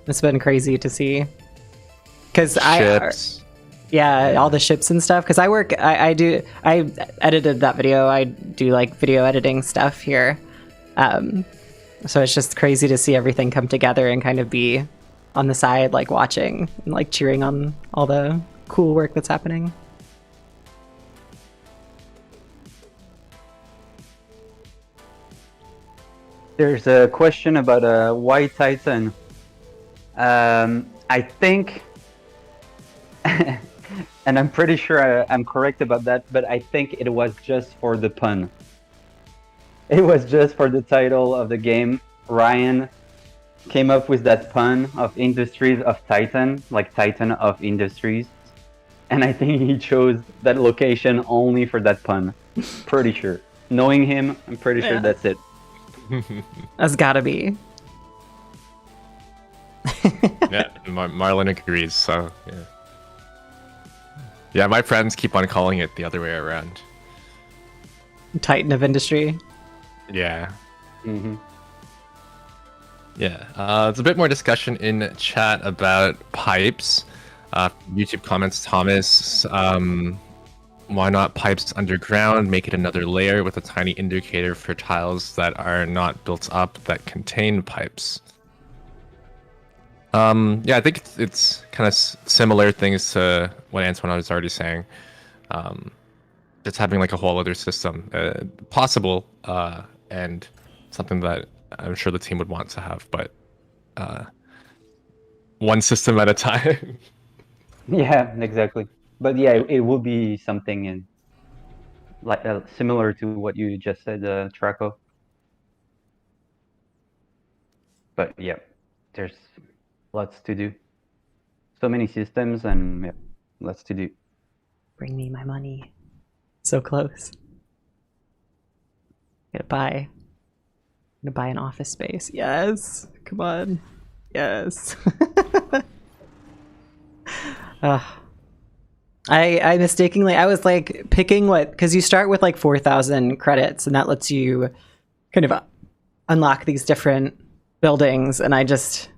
It's been crazy to see. Because Ships. yeah, all the ships and stuff. Because I edited that video. I do like video editing stuff here. So it's just crazy to see everything come together and kind of be on the side, like watching and like cheering on all the cool work that's happening. There's a question about why Titan. I think, and I'm pretty sure I'm correct about that, but I think it was just for the pun. It was just for the title of the game. Ryan came up with that pun of Industries of Titan, like Titan of Industries. And I think he chose that location only for that pun. Pretty sure. Knowing him, I'm pretty sure that's it. That's gotta be. Yeah, Marlon agrees. So yeah, yeah. My friends keep on calling it the other way around. Titan of industry. Yeah. Mm-hmm. Yeah. There's a bit more discussion in chat about pipes. YouTube comments, Thomas. Why not pipes underground? Make it another layer with a tiny indicator for tiles that are not built up that contain pipes. Yeah, I think it's kind of similar things to what Antoine was already saying. Just having like a whole other system, possible, and something that I'm sure the team would want to have, but one system at a time. Yeah, exactly. But yeah, it will be something in like similar to what you just said, Traco. But yeah, there's lots to do. So many systems and yeah, lots to do. Bring me my money. So close. I'm gonna buy an office space. Yes. Come on. Yes. I mistakenly, I was like picking because you start with like 4,000 credits and that lets you kind of unlock these different buildings, and I just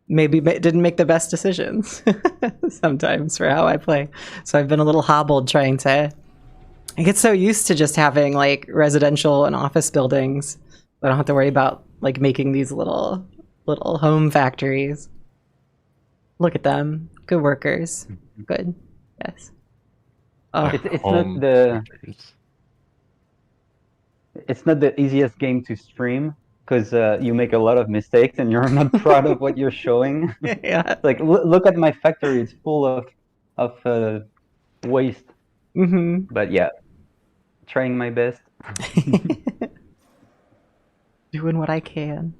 maybe didn't make the best decisions sometimes for how I play. So I've been a little hobbled trying to. I get so used to just having like residential and office buildings. I don't have to worry about like making these little home factories. Look at them, good workers. Good, yes. Oh, It's not the easiest game to stream because you make a lot of mistakes and you're not proud of what you're showing. yeah. Like look at my factory; it's full of waste. Mm-hmm. But yeah, trying my best. Doing what I can.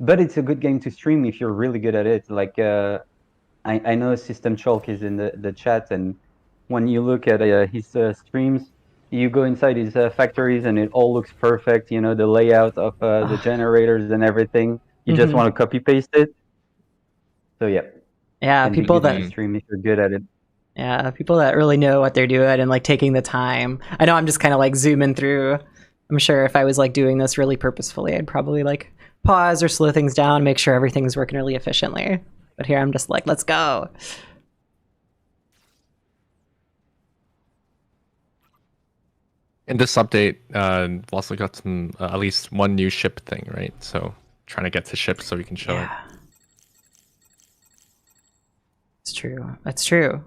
But it's a good game to stream if you're really good at it. Like I know System Chalk is in the chat, and when you look at his streams, you go inside his factories and it all looks perfect. You know, the layout of the generators and everything. You just want to copy paste it. So yeah. Yeah, people that stream if you're good at it. Yeah, people that really know what they're doing and like taking the time. I know I'm just kind of like zooming through. I'm sure if I was like doing this really purposefully, I'd probably like pause or slow things down, make sure everything's working really efficiently. But here I'm just like, let's go. In this update, we've also got some at least one new ship thing, right? So trying to get to ships so we can show it. It's true. That's true.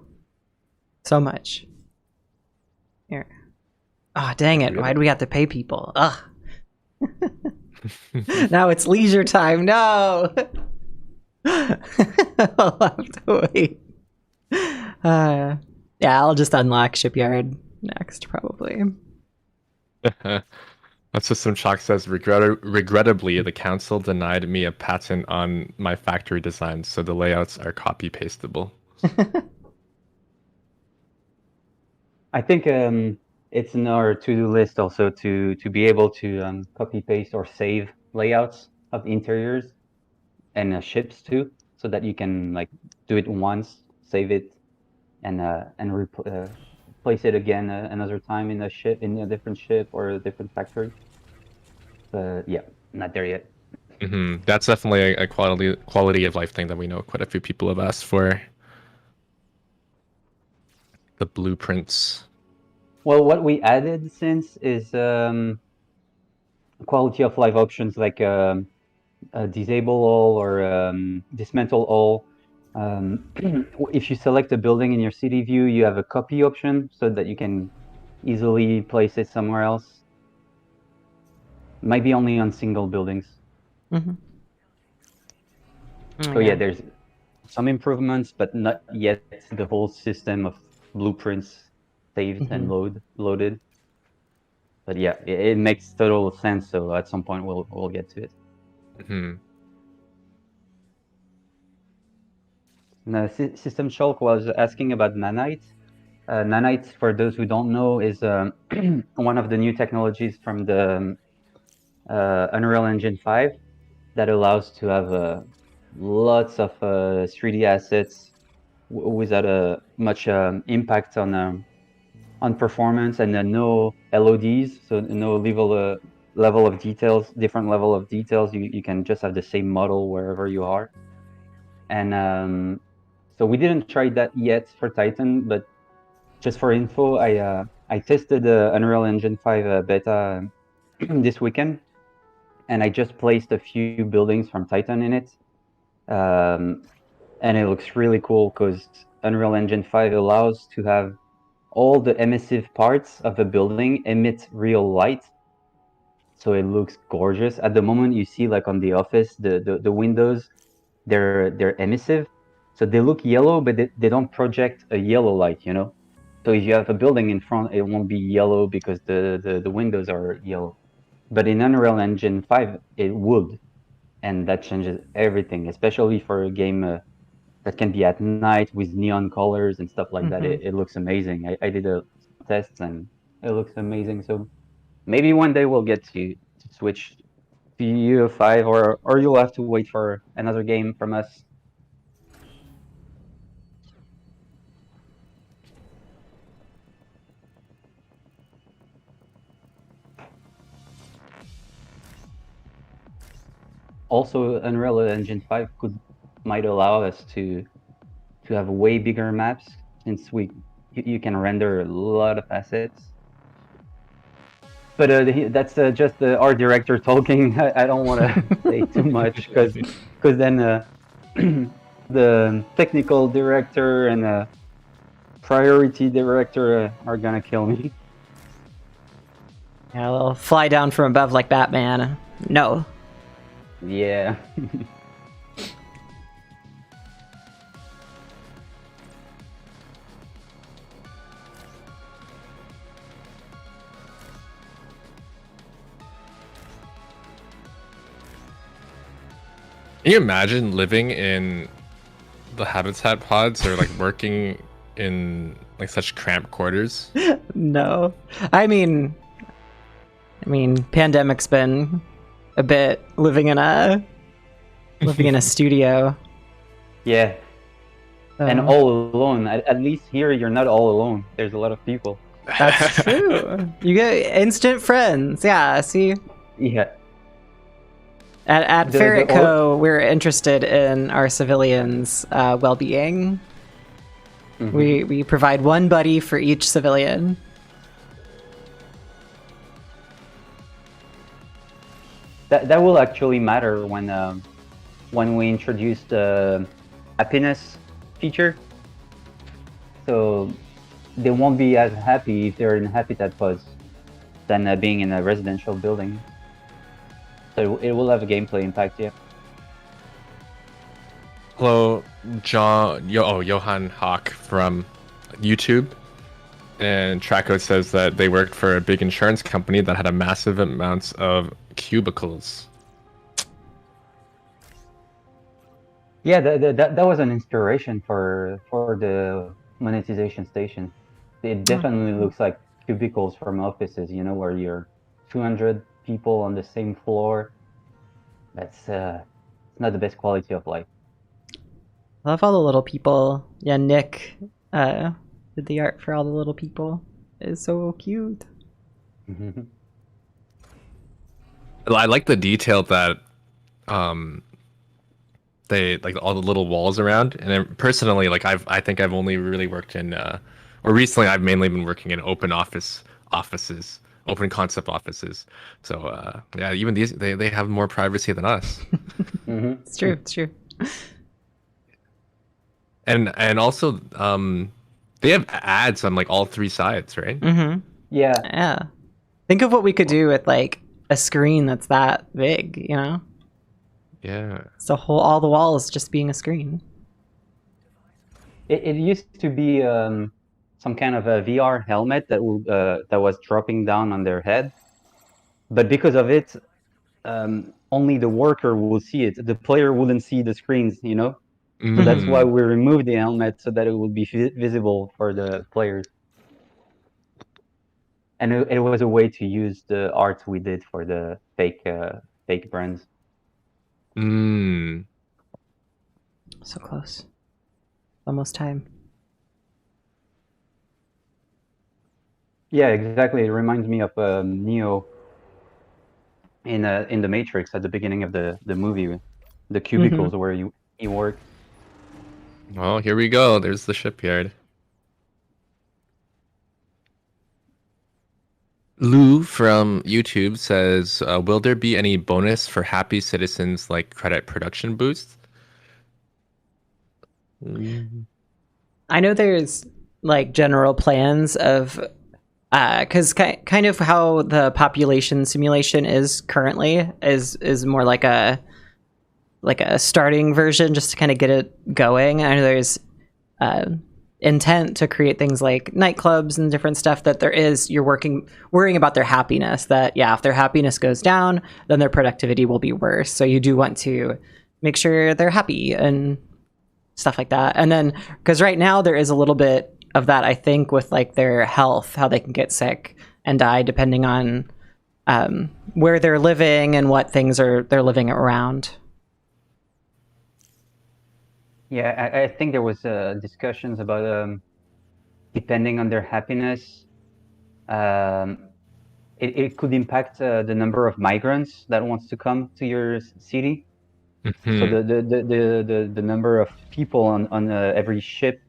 So much. Here. Oh, dang it. Why do we have to pay people? Ugh. Now it's leisure time. No. I'll have to wait. Yeah, I'll just unlock Shipyard next, probably. System Shock says, regrettably, the council denied me a patent on my factory design, so the layouts are copy-pastable. I think it's in our to-do list also to be able to copy-paste or save layouts of interiors and ships too, so that you can like do it once, save it, and place it again another time in a different ship or a different factory. But yeah, not there yet. That's definitely a quality of life thing that we know quite a few people have asked for. The blueprints. Well, what we added since is quality of life options like disable all or dismantle all. If you select a building in your city view, you have a copy option so that you can easily place it somewhere else. Might be only on single buildings. Mm-hmm. So yeah, there's some improvements, but not yet the whole system of blueprints saved and loaded. But yeah, it makes total sense. So at some point we'll get to it. Now, System Shulk was asking about nanite. Nanite, for those who don't know, is one of the new technologies from the Unreal Engine 5 that allows to have lots of 3D assets without a much impact on performance, and no LODs, so no level of details, different level of details. You can just have the same model wherever you are. And so we didn't try that yet for Titan, but just for info, I tested the Unreal Engine 5 beta this weekend, and I just placed a few buildings from Titan in it. And it looks really cool because Unreal Engine 5 allows to have all the emissive parts of a building emit real light. So it looks gorgeous. At the moment, you see like on the office, the windows, they're emissive. So they look yellow, but they don't project a yellow light, you know? So if you have a building in front, it won't be yellow because the windows are yellow. But in Unreal Engine 5, it would. And that changes everything, especially for a game that can be at night with neon colors and stuff like that. It looks amazing. I did a test and it looks amazing. So maybe one day we'll get to switch to UO5, or you'll have to wait for another game from us. Also, Unreal Engine 5 might allow us to have way bigger maps, since you can render a lot of assets. But that's just the art director talking. I don't want to say too much because then the technical director and priority director are gonna kill me. Yeah, they'll fly down from above like Batman. No. Yeah. Can you imagine living in the habitat pods or like working in like such cramped quarters? No. I mean, pandemic's been a bit living in a studio. Yeah. And all alone. At least here, you're not all alone. There's a lot of people. That's true. You get instant friends. Yeah, see? Yeah. At Ferret Co., we're interested in our civilians' well-being. We provide one buddy for each civilian. That will actually matter when we introduce the happiness feature. So they won't be as happy if they're in habitat pods than being in a residential building. So it will have a gameplay impact, yeah. Hello, Johan Hawk from YouTube. And Traco says that they worked for a big insurance company that had a massive amounts of cubicles. Yeah, that was an inspiration for the monetization station. It definitely looks like cubicles from offices, you know, where you're 200 people on the same floor. That's not the best quality of life. I love all the little people. Yeah, Nick did the art for all the little people. It's so cute. I like the detail that they like all the little walls around. And then personally, like I think I've only really worked in or recently I've mainly been working in offices, open concept offices. So yeah, even these they have more privacy than us. It's true. It's true. And also they have ads on like all three sides, right? Mm-hmm. Yeah. Yeah. Think of what we could do with like a screen that's that big, you know? Yeah. So all the walls just being a screen. It used to be some kind of a VR helmet that was dropping down on their head, but because of it, only the worker will see it. The player wouldn't see the screens, you know. So that's why we removed the helmet so that it would be visible for the players. And it was a way to use the art we did for the fake brands. So close. Almost time. Yeah, exactly. It reminds me of Neo in the Matrix at the beginning of the movie, the cubicles where he worked. Well, here we go. There's the shipyard. Lou from YouTube says, will there be any bonus for happy citizens like credit production boosts? I know there's like general plans of because kind of how the population simulation is currently is more like a starting version just to kind of get it going. I know there's intent to create things like nightclubs and different stuff that you're worrying about their happiness, that if their happiness goes down, then their productivity will be worse. So you do want to make sure they're happy and stuff like that. And then because right now there is a little bit of that, I think, with like their health, how they can get sick and die depending on where they're living and what things they're living around. Yeah, I think there was discussions about depending on their happiness, it could impact the number of migrants that wants to come to your city. So the number of people on every ship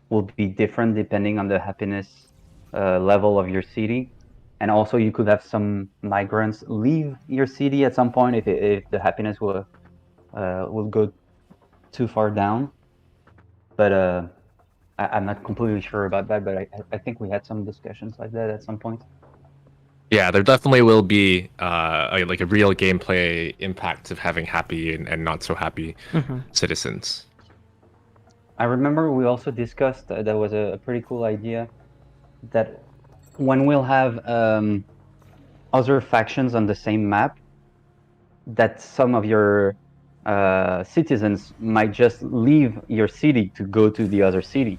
will be different depending on the happiness level of your city, and also you could have some migrants leave your city at some point if the happiness will go too far down. But I'm not completely sure about that, but I think we had some discussions like that at some point. Yeah, there definitely will be like a real gameplay impact of having happy and not so happy citizens. I remember we also discussed that was a pretty cool idea, that when we'll have other factions on the same map, that some of your citizens might just leave your city to go to the other city,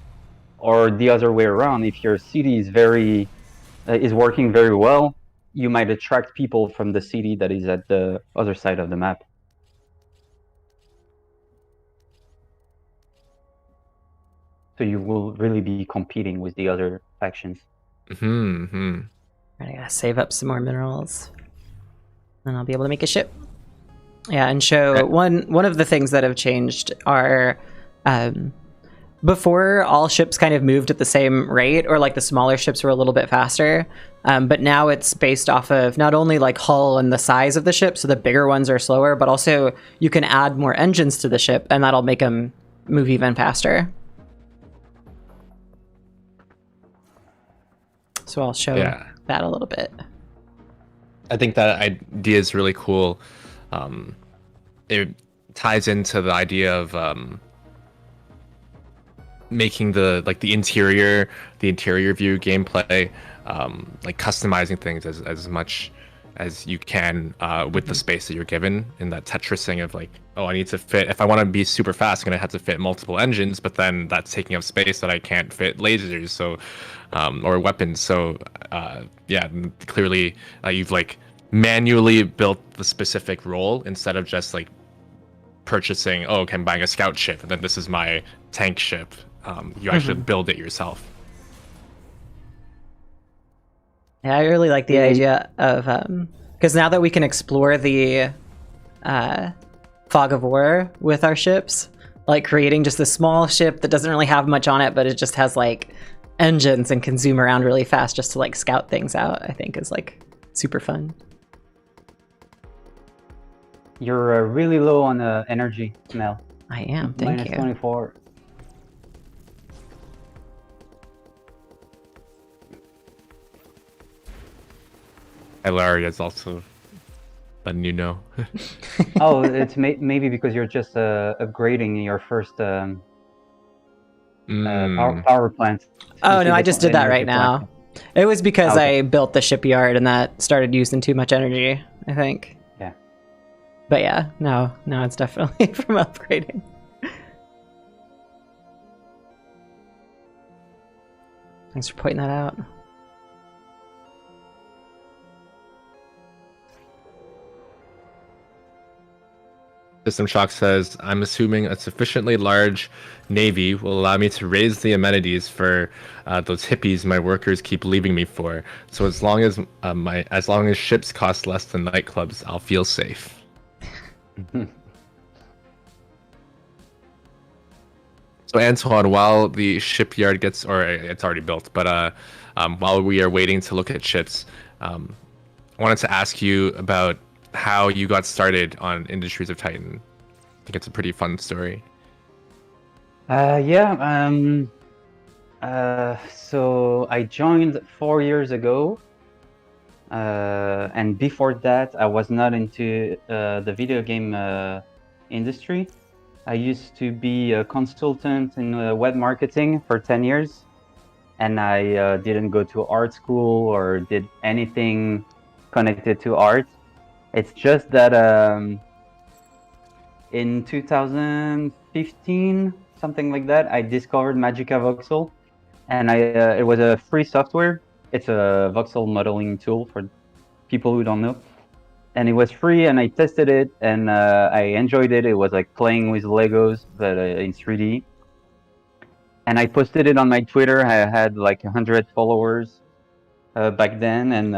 or the other way around. If your city is working very well, you might attract people from the city that is at the other side of the map. So you will really be competing with the other factions. I gotta save up some more minerals, and I'll be able to make a ship. Yeah, and show one of the things that have changed are before all ships kind of moved at the same rate, or like the smaller ships were a little bit faster. But now it's based off of not only like hull and the size of the ship, so the bigger ones are slower, but also you can add more engines to the ship, and that'll make them move even faster. So I'll show that a little bit. I think that idea is really cool. It ties into the idea of making the interior view gameplay, like customizing things as much as you can with the space that you're given, in that Tetrising of like, oh, I need to fit, if I want to be super fast, I'm gonna have to fit multiple engines, but then that's taking up space that I can't fit lasers, so or weapons. So yeah, clearly you've like manually built the specific role instead of just like purchasing, oh, okay, I'm buying a scout ship and then this is my tank ship. You actually build it yourself. Yeah, I really like the idea of because now that we can explore the fog of war with our ships, like creating just a small ship that doesn't really have much on it, but it just has like engines and can zoom around really fast just to like scout things out. I think is like super fun. You're really low on energy, Mel. I am. Thank you. -24. Hilaria is also letting you know. Oh, it's maybe because you're just upgrading your first power plant. Oh no, I just did that right now. It was because I built the shipyard and that started using too much energy, I think. Yeah. But yeah, no, it's definitely from upgrading. Thanks for pointing that out. System Shock says, I'm assuming a sufficiently large navy will allow me to raise the amenities for those hippies my workers keep leaving me for. So as long as ships cost less than nightclubs, I'll feel safe. So Antoine, while the shipyard gets, or it's already built, but while we are waiting to look at ships, I wanted to ask you about how you got started on Industries of Titan. I think it's a pretty fun story. So I joined 4 years ago, and before that I was not into the video game industry. I used to be a consultant in web marketing for 10 years, and I didn't go to art school or did anything connected to art. It's just that in 2015, something like that, I discovered Magica Voxel, and it was a free software. It's a voxel modeling tool for people who don't know, and it was free, and I tested it, and I enjoyed it. It was like playing with Legos, but in 3D. And I posted it on my Twitter. I had like 100 followers back then, and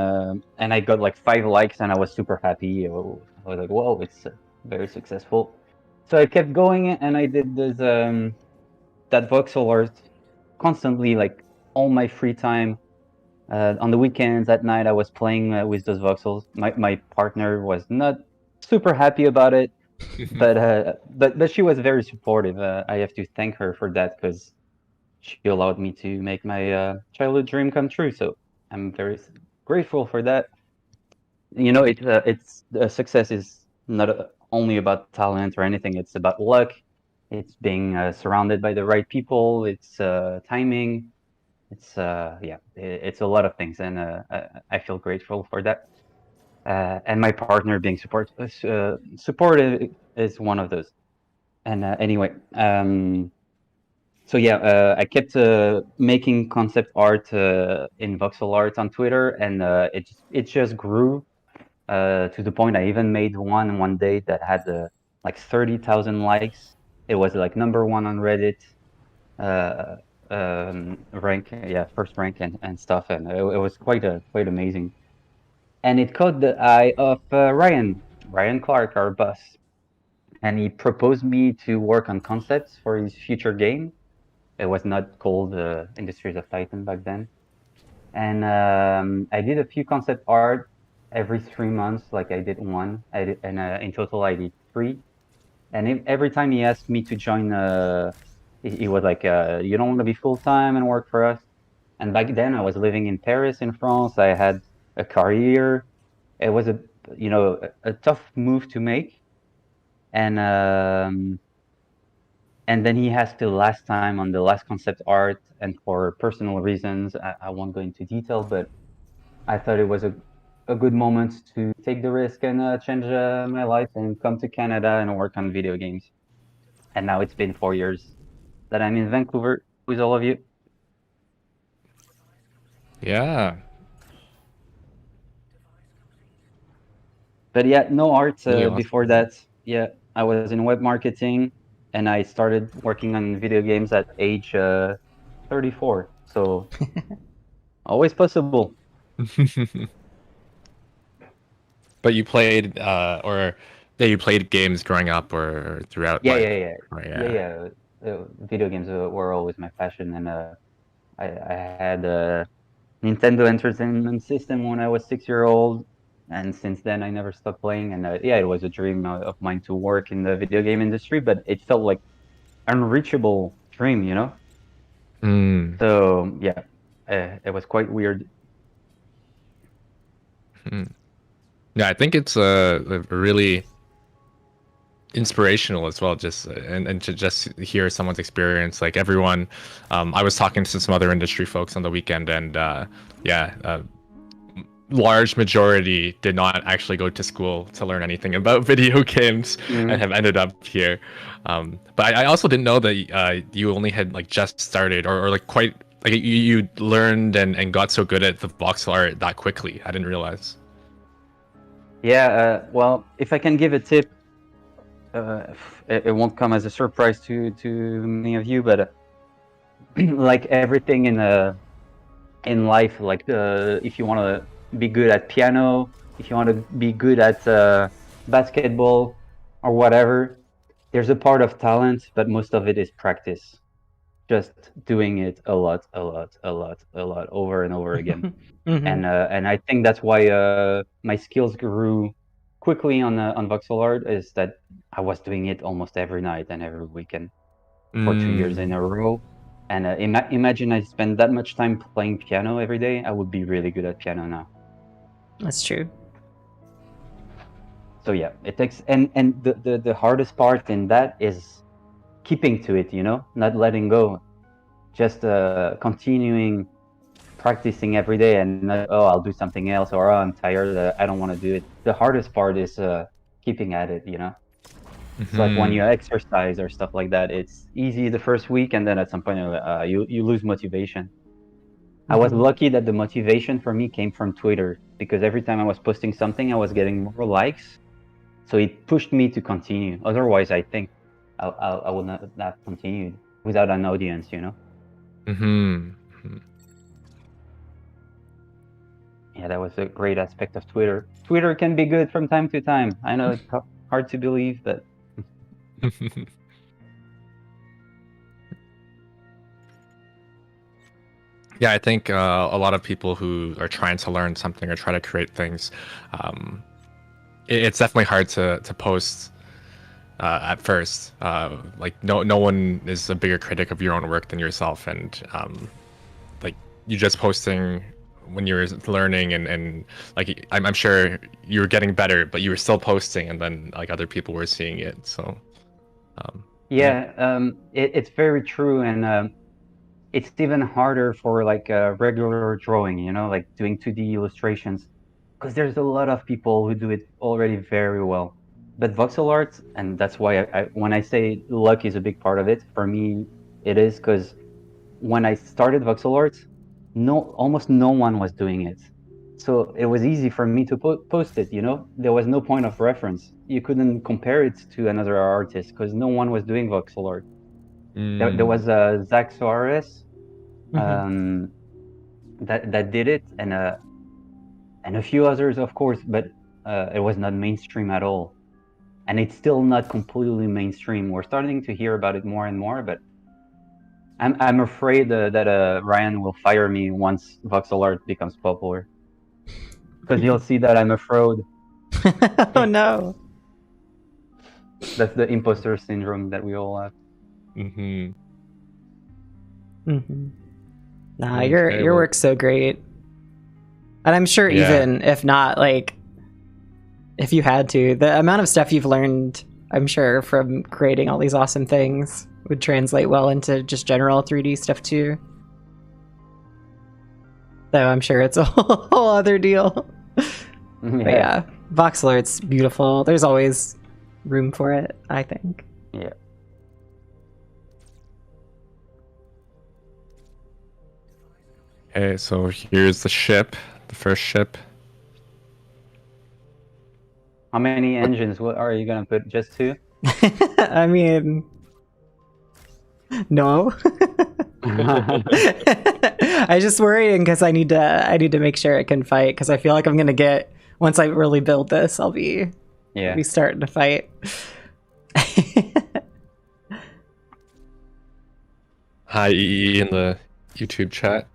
I got like 5 likes, and I was super happy. I was like, whoa, it's very successful. So I kept going, and I did this that voxel art constantly, like all my free time. On the weekends, at night, I was playing with those voxels. My partner was not super happy about it, but she was very supportive. I have to thank her for that, because she allowed me to make my childhood dream come true. So I'm very grateful for that. You know, it's success is not only about talent or anything. It's about luck. It's being surrounded by the right people. It's timing. It's it's a lot of things, and I feel grateful for that. And my partner being supportive is one of those. And anyway, so yeah, I kept making concept art in voxel art on Twitter, and it just grew to the point I even made one day that had like 30,000 likes. It was like #1 on Reddit, first rank and stuff, and it was quite amazing. And it caught the eye of Ryan Clark, our boss, and he proposed me to work on concepts for his future game. It was not called Industries of Titan back then. And I did a few concept art every 3 months. Like I did one, and in total I did 3. And every time he asked me to join, he was like, "You don't want to be full time and work for us." And back then I was living in Paris, in France. I had a career. It was a tough move to make, and then he has to last time on the last concept art, and for personal reasons, I won't go into detail, but I thought it was a good moment to take the risk and change my life and come to Canada and work on video games. And now it's been 4 years that I'm in Vancouver with all of you. Yeah. But yeah, no art Really before awesome. that. Yeah, I was in web marketing, and I started working on video games at age 34. So always possible. But you played, or Yeah, you played games growing up or throughout Yeah, life. yeah, yeah, Right, yeah, yeah. Video games were always my passion, and I had a Nintendo Entertainment System when I was 6 year old, and since then I never stopped playing. And yeah, it was a dream of mine to work in the video game industry, but it felt like unreachable dream, you know. Mm. So yeah, it was quite weird. Mm. Yeah, I think it's a really inspirational as well, just and to just hear someone's experience. Like everyone, I was talking to some other industry folks on the weekend, and yeah, large majority did not actually go to school to learn anything about video games and Mhm. have ended up here. But I also didn't know that you only had like just started or like quite like you learned and got so good at the voxel art that quickly. I didn't realize. Yeah, well, if I can give a tip, it won't come as a surprise to many of you, but like everything in life, like if you want to be good at piano, if you want to be good at basketball or whatever, there's a part of talent, but most of it is practice. Just doing it a lot, a lot, a lot, a lot, over and over again. Hmm. And I think that's why my skills grew quickly on voxel art, is that I was doing it almost every night and every weekend for 2 years in Mm. a row. And imagine I spend that much time playing piano every day, I would be really good at piano now. That's true. So yeah, it takes, and the hardest part in that is keeping to it, you know, not letting go, just continuing practicing every day, and not, oh, I'll do something else, or oh, I'm tired, I don't want to do it. The hardest part is keeping at it, you know. It's like when you Hmm. exercise or stuff like that, it's easy the first week, and then at some point you lose motivation. I was Hmm. lucky that the motivation for me came from Twitter, because every time I was posting something, I was getting more likes, so it pushed me to continue. Otherwise, I think I would not have continued without an audience, you know. Hmm. Yeah, that was a great aspect of Twitter. Twitter can be good from time to time. I know it's hard to believe, but Yeah, I think a lot of people who are trying to learn something or try to create things, um, it's definitely hard to post at first. Like no one is a bigger critic of your own work than yourself, and like you just posting when you're learning and like I'm sure you were getting better, but you were still posting, and then like other people were seeing it. So yeah. yeah, it's very true, and it's even harder for like regular drawing, you know, like doing 2D illustrations, because there's a lot of people who do it already very well. But voxel art, and that's why when I say luck is a big part of it, for me, it is, because when I started voxel art, almost no one was doing it. So it was easy for me to post it, you know? There was no point of reference. You couldn't compare it to another artist because no one was doing voxel art. There Mm. was Zach Soares Hmm. um, that did it, and a few others, of course, but it was not mainstream at all. And it's still not completely mainstream. We're starting to hear about it more and more, but I'm afraid that Ryan will fire me once voxel art becomes popular, because he'll see that I'm a fraud. Oh no. That's the imposter syndrome that we all have. Hmm. Hmm. Nah, Okay. your Well, work's so great. And I'm sure yeah. even if not, like if you had to, the amount of stuff you've learned, I'm sure, from creating all these awesome things would translate well into just general 3D stuff too. Though I'm sure it's a whole other deal. But Yeah, yeah, voxel art's beautiful. There's always room for it, I think. yeah. Okay, so here's the ship, the first ship. How many What? engines? What are you gonna put? Just two? I mean, no. I just worrying because I need to make sure it can fight because I feel like I'm gonna get once I really build this, I'll be Yeah. We starting to fight. Hi, EE in the YouTube chat.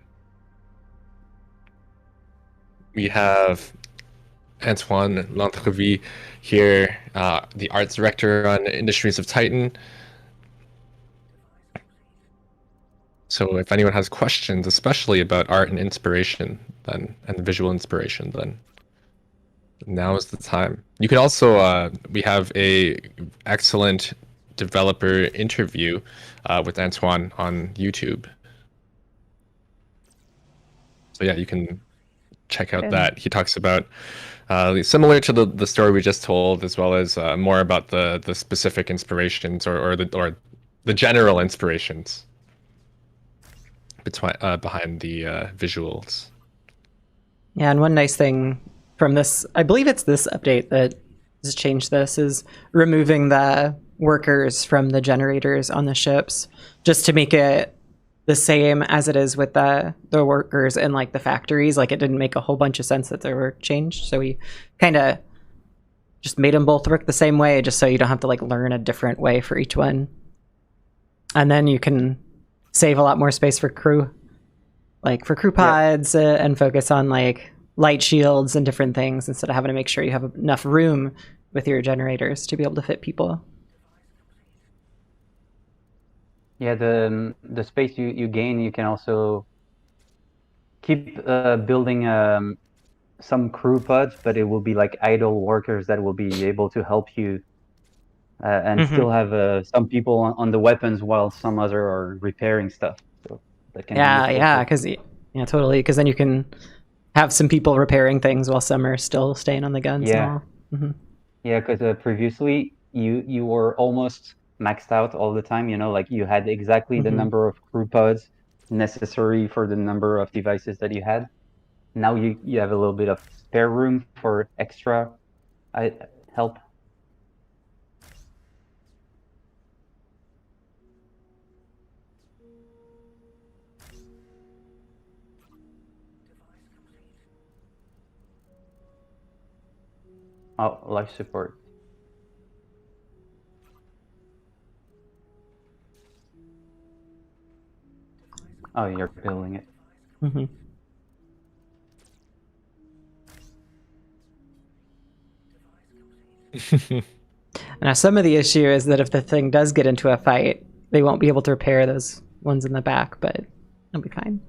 We have Antoine L'Entrevue here, the arts director on Industries of Titan. So if anyone has questions, especially about art and inspiration, then and visual inspiration, then now is the time. You could also we have a excellent developer interview with Antoine on YouTube. So yeah, you can check out that. He talks about similar to the story we just told, as well as more about the specific inspirations or the general inspirations behind the visuals. Yeah, and one nice thing from this, I believe it's this update that has changed this, is removing the workers from the generators on the ships, just to make it the same as it is with the workers in like the factories. Like, it didn't make a whole bunch of sense that they were changed, so we kind of just made them both work the same way, just so you don't have to like learn a different way for each one. And then you can save a lot more space for crew, like for crew pods, and focus on like light shields and different things, instead of having to make sure you have enough room with your generators to be able to fit people. Yeah, the space you gain, you can also keep building some crew pods, but it will be like idle workers that will be able to help you and still have some people on the weapons while some other are repairing stuff. So that can be useful. Yeah, because totally, because then you can have some people repairing things while some are still staying on the guns. Yeah. And all. Mm-hmm. Yeah, because previously you were almost maxed out all the time. You know, like you had exactly the number of crew pods necessary for the number of devices that you had. Now you have a little bit of spare room for extra help. Oh, life support. Oh, you're building it. Mm-hmm. Now, some of the issue is that if the thing does get into a fight, they won't be able to repair those ones in the back, but it'll be fine.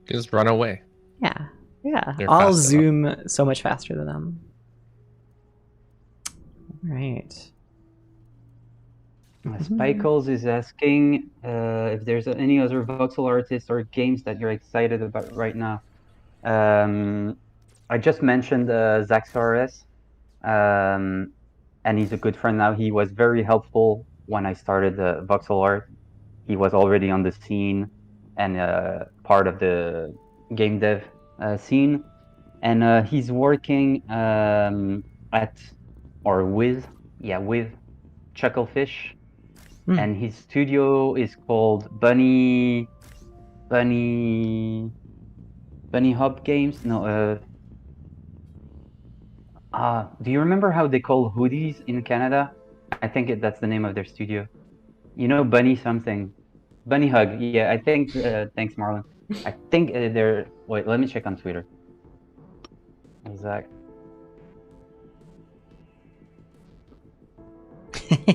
Just run away. Yeah. They're I'll fast zoom so much faster than them. All right. Spikles is asking if there's any other voxel artists or games that you're excited about right now. I just mentioned Zaxaurus, and he's a good friend now. He was very helpful when I started voxel art. He was already on the scene and part of the game dev scene. And he's working with Chucklefish. And his studio is called Bunny Hub Games. No, do you remember how they call hoodies in Canada? I think that's the name of their studio. You know, Bunny something. Bunny Hug. Yeah, I think. Thanks, Marlon. I think they're. Wait, let me check on Twitter. Exact.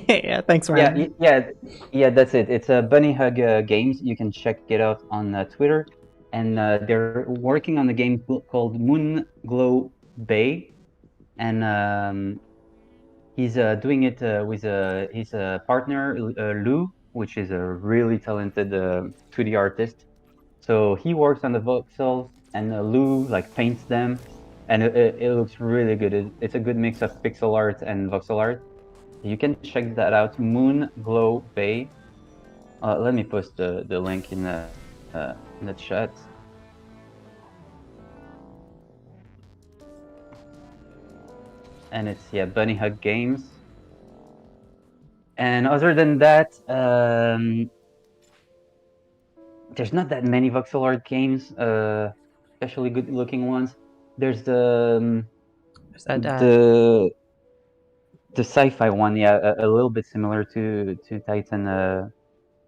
Yeah, thanks, Ryan. Yeah, that's it. It's a Bunny Hug Games. You can check it out on Twitter. And they're working on a game called Moon Glow Bay. And he's doing it with his partner, Lou, which is a really talented 2D artist. So he works on the voxels, and Lou like paints them, and it looks really good. It's a good mix of pixel art and voxel art. You can check that out, Moon Glow Bay. Let me post the link in the chat. And it's Bunny Hug Games. And other than that, there's not that many voxel art games, especially good-looking ones. There's the That, The sci-fi one, yeah, a little bit similar to Titan,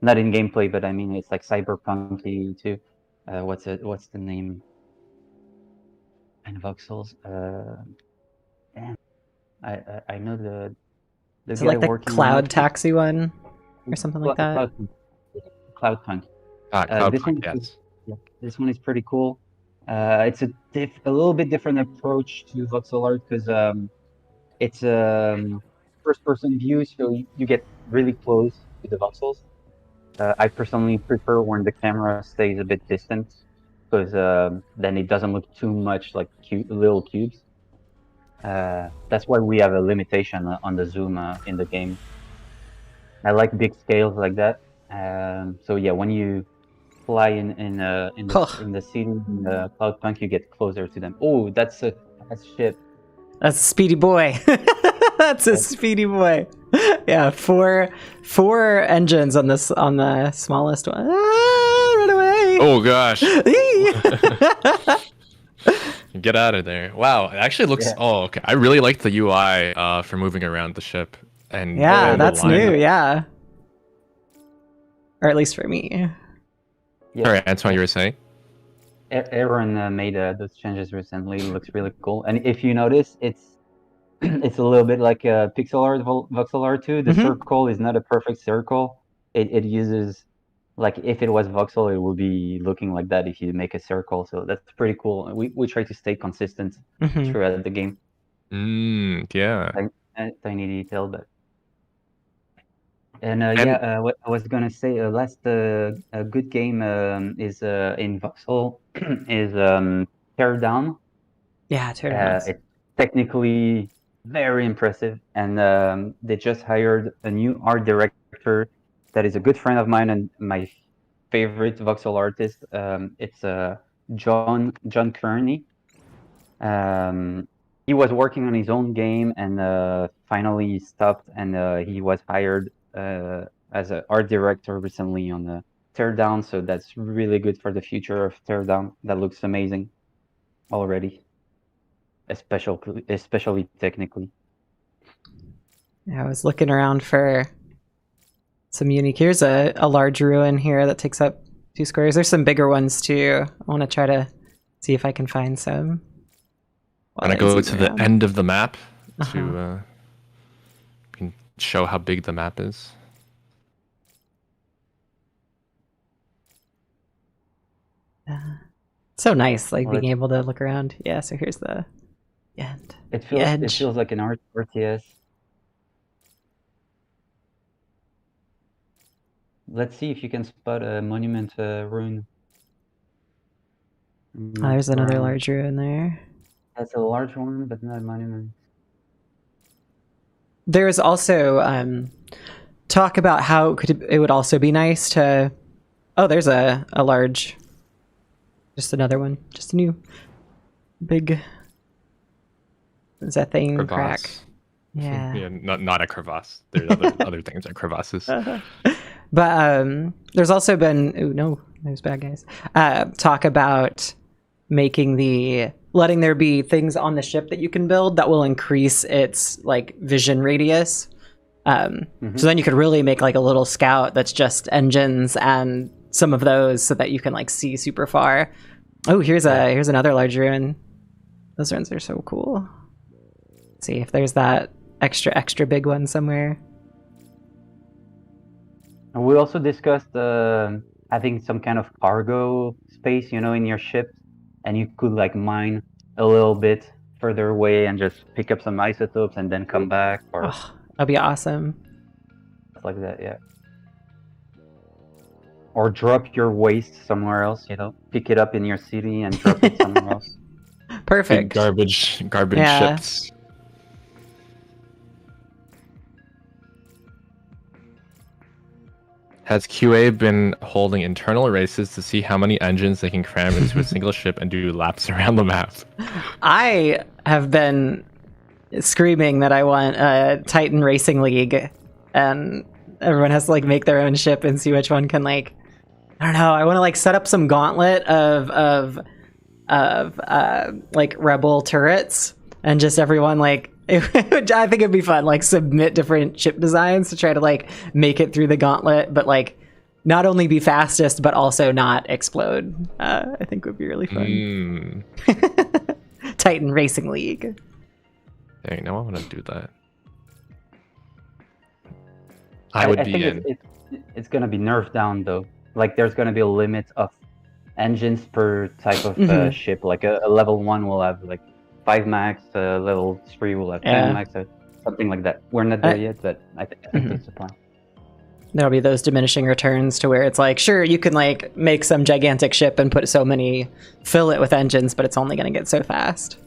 not in gameplay, but I mean it's like cyberpunky too. What's the name? And voxels. Damn, I know the is it guy like the working on Cloud it. Taxi one or something like that? Cloud Punk. This Cloudpunk, one, yes. yeah, this one is pretty cool. It's a little bit different approach to voxel art because it's first-person view, so you get really close to the voxels. I personally prefer when the camera stays a bit distant because then it doesn't look too much like little cubes. That's why we have a limitation on the zoom in the game. I like big scales like that. So yeah, when you fly in the city in the Cloudpunk, you get closer to them. Oh, that's a ship. That's a speedy boy. That's a speedy boy. Yeah, four engines on the smallest one. Ah, run away! Oh gosh. Get out of there. Wow, it actually looks. Yeah. Oh, okay. I really like the UI for moving around the ship. And Yeah, the that's line. new. Yeah, or at least for me. Yeah. Sorry, Antoine, you were saying? Aaron made those changes recently. It looks really cool. And if you notice, it's it's a little bit like pixel art, voxel art too. The circle is not a perfect circle. It uses, like, if it was voxel, it would be looking like that if you make a circle. So that's pretty cool. We try to stay consistent throughout the game. Yeah. Tiny detail, but. And yeah, what I was gonna say, last a good game is in voxel is Teardown. Yeah, Teardown. It's technically very impressive, and they just hired a new art director that is a good friend of mine and my favorite voxel artist. It's John Kearney. He was working on his own game and finally he stopped, and he was hired as an art director recently on the Teardown. So that's really good for the future of Teardown. That looks amazing already. Especially technically. Yeah, I was looking around for some unique. Here's a large ruin here that takes up 2 squares. There's some bigger ones too. I want to try to see if I can find some. I'm gonna go to the end of the map to can show how big the map is. So nice, like being able to look around. Yeah, so here's the end. It feels like an RTS. Let's see if you can spot a monument ruin. Oh, there's another large ruin there. That's a large one, but not a monument. There is also talk about how it would also be nice to. Oh, there's a large. Just another one. Just a new big. Is that thing Crevasse. crack? Yeah. Yeah, not a crevasse. There's other things like crevasses. But there's also been there's bad guys. Talk about letting there be things on the ship that you can build that will increase its like vision radius. So then you could really make like a little scout that's just engines and some of those so that you can like see super far. Oh, here's another large ruin. Those ruins are so cool. Let's see if there's that extra big one somewhere. And we also discussed having some kind of cargo space, in your ship, and you could like mine a little bit further away and just pick up some isotopes and then come back, or that'd be awesome. Stuff like that, yeah. Or drop your waste somewhere else, pick it up in your city and drop it somewhere else. Perfect. Big garbage ships. Has QA been holding internal races to see how many engines they can cram into a single ship and do laps around the map? I have been screaming that I want a Titan Racing League, and everyone has to like make their own ship and see which one can like. I don't know. I want to like set up some gauntlet of like rebel turrets and just everyone like I think it'd be fun, like submit different ship designs to try to like make it through the gauntlet, but like not only be fastest but also not explode. I think would be really fun. Titan Racing League. Dang, now I want to do that. I would be think in. it's gonna be nerfed down though. Like there's gonna be a limit of engines per type of ship. Like a level 1 will have like 5 max, level 3 will have 10 max, something like that. We're not there yet, but I think that's the plan. There'll be those diminishing returns to where it's like, sure, you can like make some gigantic ship and put so many, fill it with engines, but it's only going to get so fast.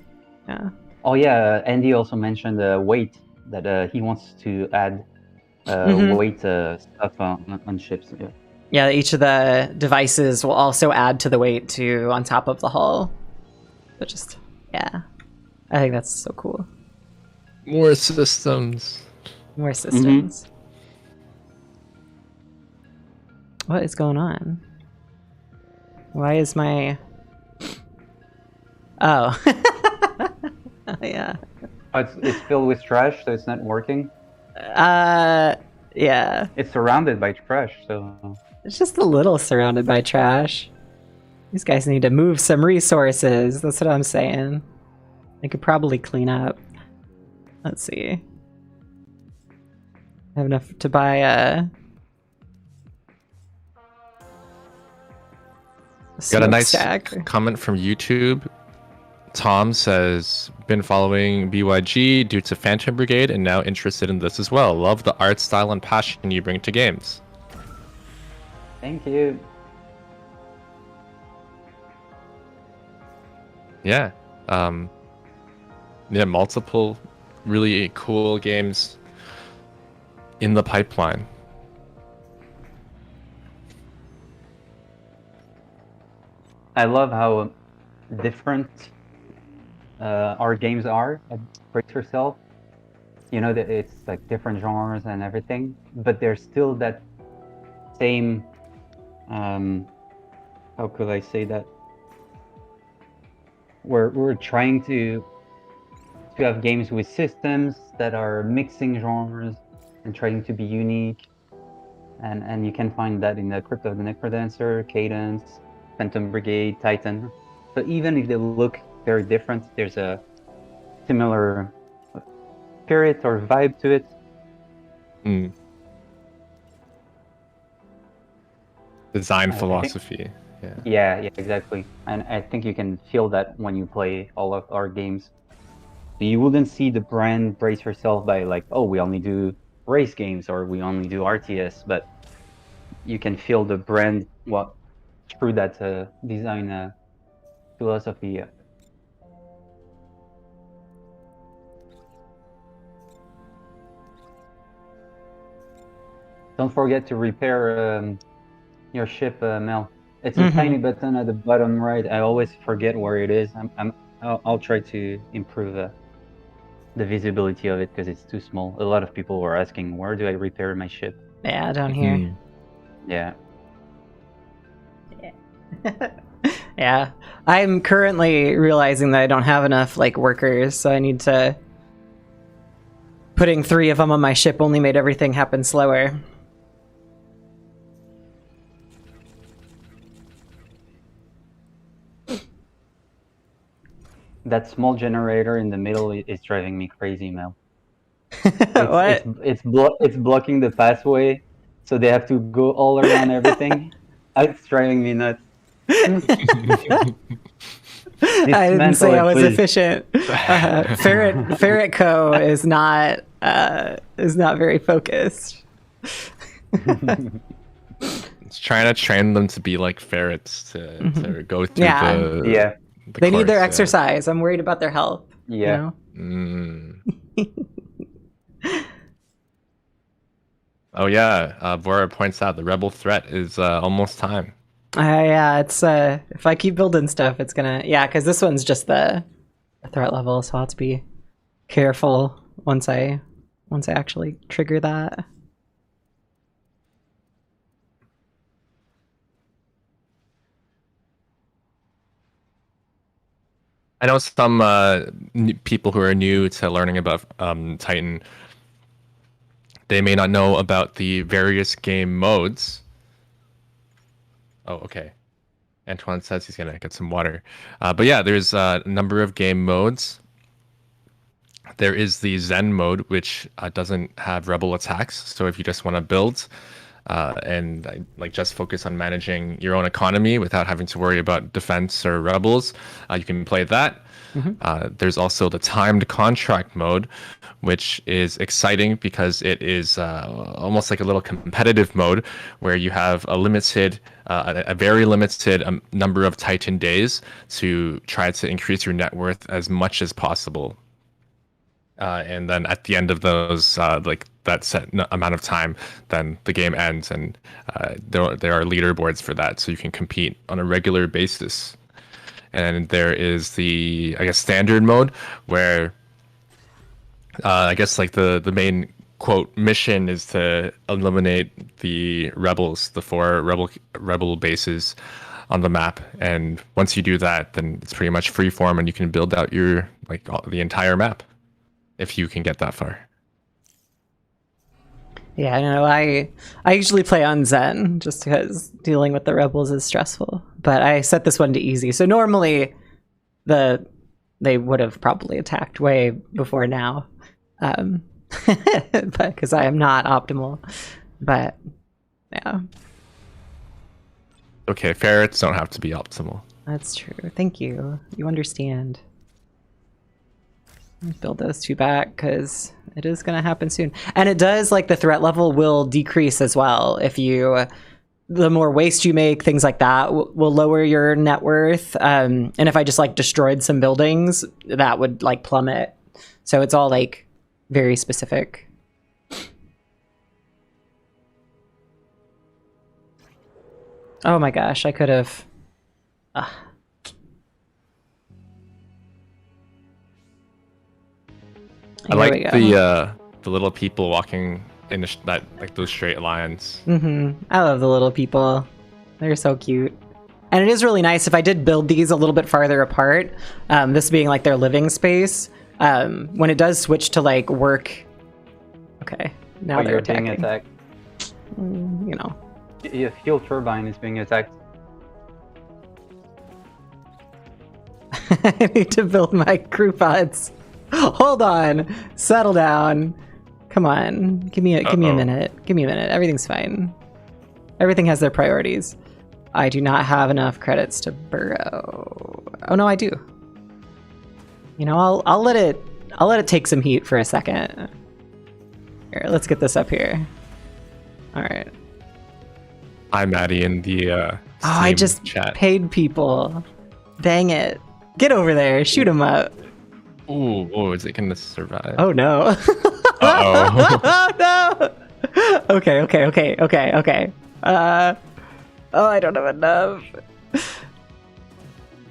Yeah. Oh yeah, Andy also mentioned weight, that he wants to add weight stuff on ships. Yeah. Yeah, each of the devices will also add to the weight too on top of the hull. But just, yeah, I think that's so cool. More systems. More systems. What is going on? Why is my... Oh. Oh, yeah. Oh, it's filled with trash, so it's not working. Yeah. It's surrounded by trash, so... It's just a little surrounded by trash. These guys need to move some resources. That's what I'm saying. They could probably clean up. Let's see. I have enough to buy a Got a nice smokestack. comment from YouTube. Tom says, been following BYG due to Phantom Brigade and now interested in this as well. Love the art style and passion you bring to games. Thank you. Yeah. Yeah, multiple really cool games in the pipeline. I love how different our games are at Brace Yourself. You know, that it's like different genres and everything, but there's still that same, how could I say that? We're trying to have games with systems that are mixing genres and trying to be unique. And you can find that in the Crypt of the Necrodancer, Cadence, Phantom Brigade, Titan. So even if they look very different, there's a similar spirit or vibe to it. Design philosophy. Yeah, exactly. And I think you can feel that when you play all of our games. You wouldn't see the brand Brace Yourself by like, oh, we only do race games or we only do RTS, but you can feel the brand through that design philosophy. Don't forget to repair your ship, Mel. It's a tiny button at the bottom right. I always forget where it is. I'll try to improve the visibility of it because it's too small. A lot of people were asking, where do I repair my ship? Yeah, down here. Yeah. Yeah. I'm currently realizing that I don't have enough like workers, so I need to... Putting 3 of them on my ship only made everything happen slower. That small generator in the middle is driving me crazy, Mel. What? It's blocking the pathway, so they have to go all around everything. It's driving me nuts. I didn't say I was efficient. Ferret Co is not very focused. It's trying to train them to be like ferrets to go through the they need their course, exercise. I'm worried about their health. Yeah. You know? Oh yeah, Bora points out the rebel threat is almost time. Yeah, it's if I keep building stuff, it's gonna because this one's just the threat level, so I'll have to be careful once I actually trigger that. I know some people who are new to learning about Titan, they may not know about the various game modes. Oh, okay. Antoine says he's gonna get some water. But yeah, there's a number of game modes. There is the Zen mode, which doesn't have rebel attacks. So if you just want to build and like just focus on managing your own economy without having to worry about defense or rebels, you can play that. There's also the timed contract mode, which is exciting because it is almost like a little competitive mode where you have a very limited number of Titan days to try to increase your net worth as much as possible. And then at the end of those, like that set amount of time, then the game ends, and there are leaderboards for that, so you can compete on a regular basis. And there is the, I guess, standard mode where I guess like the main quote mission is to eliminate the rebels, the 4 rebel bases on the map. And once you do that, then it's pretty much free form, and you can build out your the entire map if you can get that far. Yeah, I know. I usually play on Zen just because dealing with the rebels is stressful. But I set this one to easy. So normally they would have probably attacked way before now. But because I am not optimal. But yeah. Okay, ferrets don't have to be optimal. That's true. Thank you. You understand. Let's build those 2 back because it is going to happen soon. And it does, like, the threat level will decrease as well. If you, the more waste you make, things like that will lower your net worth. And if I just like destroyed some buildings, that would like plummet. So it's all like very specific. Oh my gosh, I could have. I like the little people walking in that like those straight lines. I love the little people. They're so cute. And it is really nice if I did build these a little bit farther apart, this being like their living space, when it does switch to like work. Okay, now they're being attacking. attacked. You know. Your fuel turbine is being attacked. I need to build my crew pods. Hold on, settle down. Come on, give me a minute. Give me a minute. Everything's fine. Everything has their priorities. I do not have enough credits to burrow. Oh no, I do. You know, I'll let it take some heat for a second. Here, let's get this up here. All right. Hi, Maddie, in the I just chat. paid people. Dang it! Get over there. Shoot him up. Ooh, is it gonna survive? Oh no. Uh-oh. Oh no. Okay. Oh, I don't have enough. Can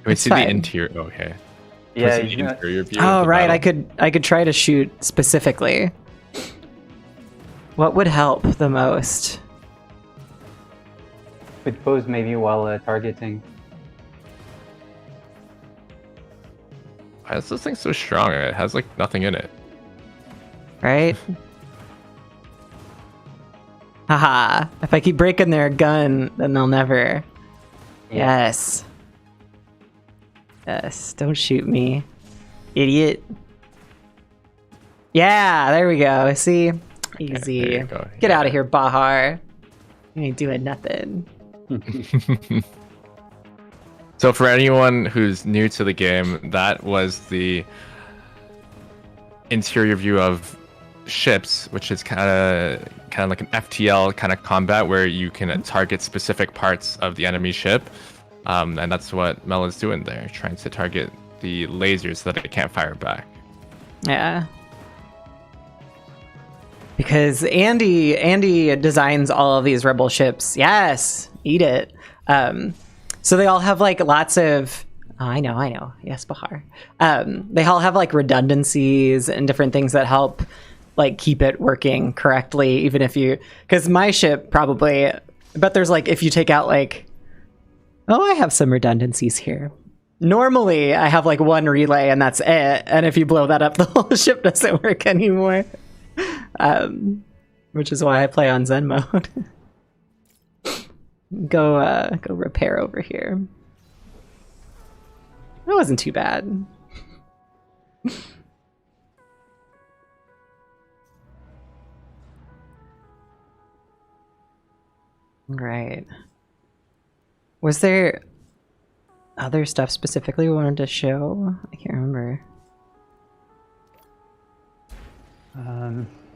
we It's see fine. the interior? Okay. Yeah, Can we see the interior view of Oh the right, battle? I could try to shoot specifically. What would help the most? Could pose maybe while targeting. Why is this thing so strong? It has like nothing in it. Right? Haha. If I keep breaking their gun, then they'll never. Yeah. Yes. Yes. Don't shoot me, idiot. Yeah, there we go. See? Easy. there you go. Get Yeah. out of here, Bahar. You ain't doing nothing. So for anyone who's new to the game, that was the interior view of ships, which is kind of like an FTL kind of combat where you can target specific parts of the enemy ship, and that's what Mel is doing there, trying to target the lasers so that it can't fire back. Yeah. Because Andy designs all of these rebel ships. Yes, eat it. So they all have like lots of. Oh, I know. Yes, Bahar. They all have like redundancies and different things that help like keep it working correctly, even if you. Because my ship probably, but there's like if you take out like. Oh, I have some redundancies here. normally I have like one relay and that's it. And if you blow that up, the whole ship doesn't work anymore. Which is why I play on Zen mode. Go repair over here. That wasn't too bad. Right. Was there other stuff specifically we wanted to show? I can't remember.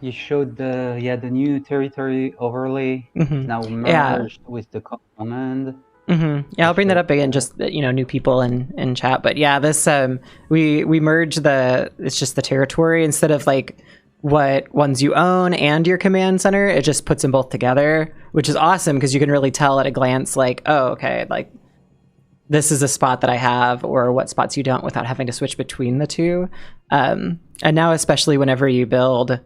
You showed the new territory overlay now merged with the command. Yeah, I'll bring that up again. Just new people in chat. But yeah, this we merge it's just the territory instead of like what ones you own and your command center. It just puts them both together, which is awesome because you can really tell at a glance, like, oh, okay, like this is a spot that I have, or what spots you don't, without having to switch between the two. And now, especially whenever you build,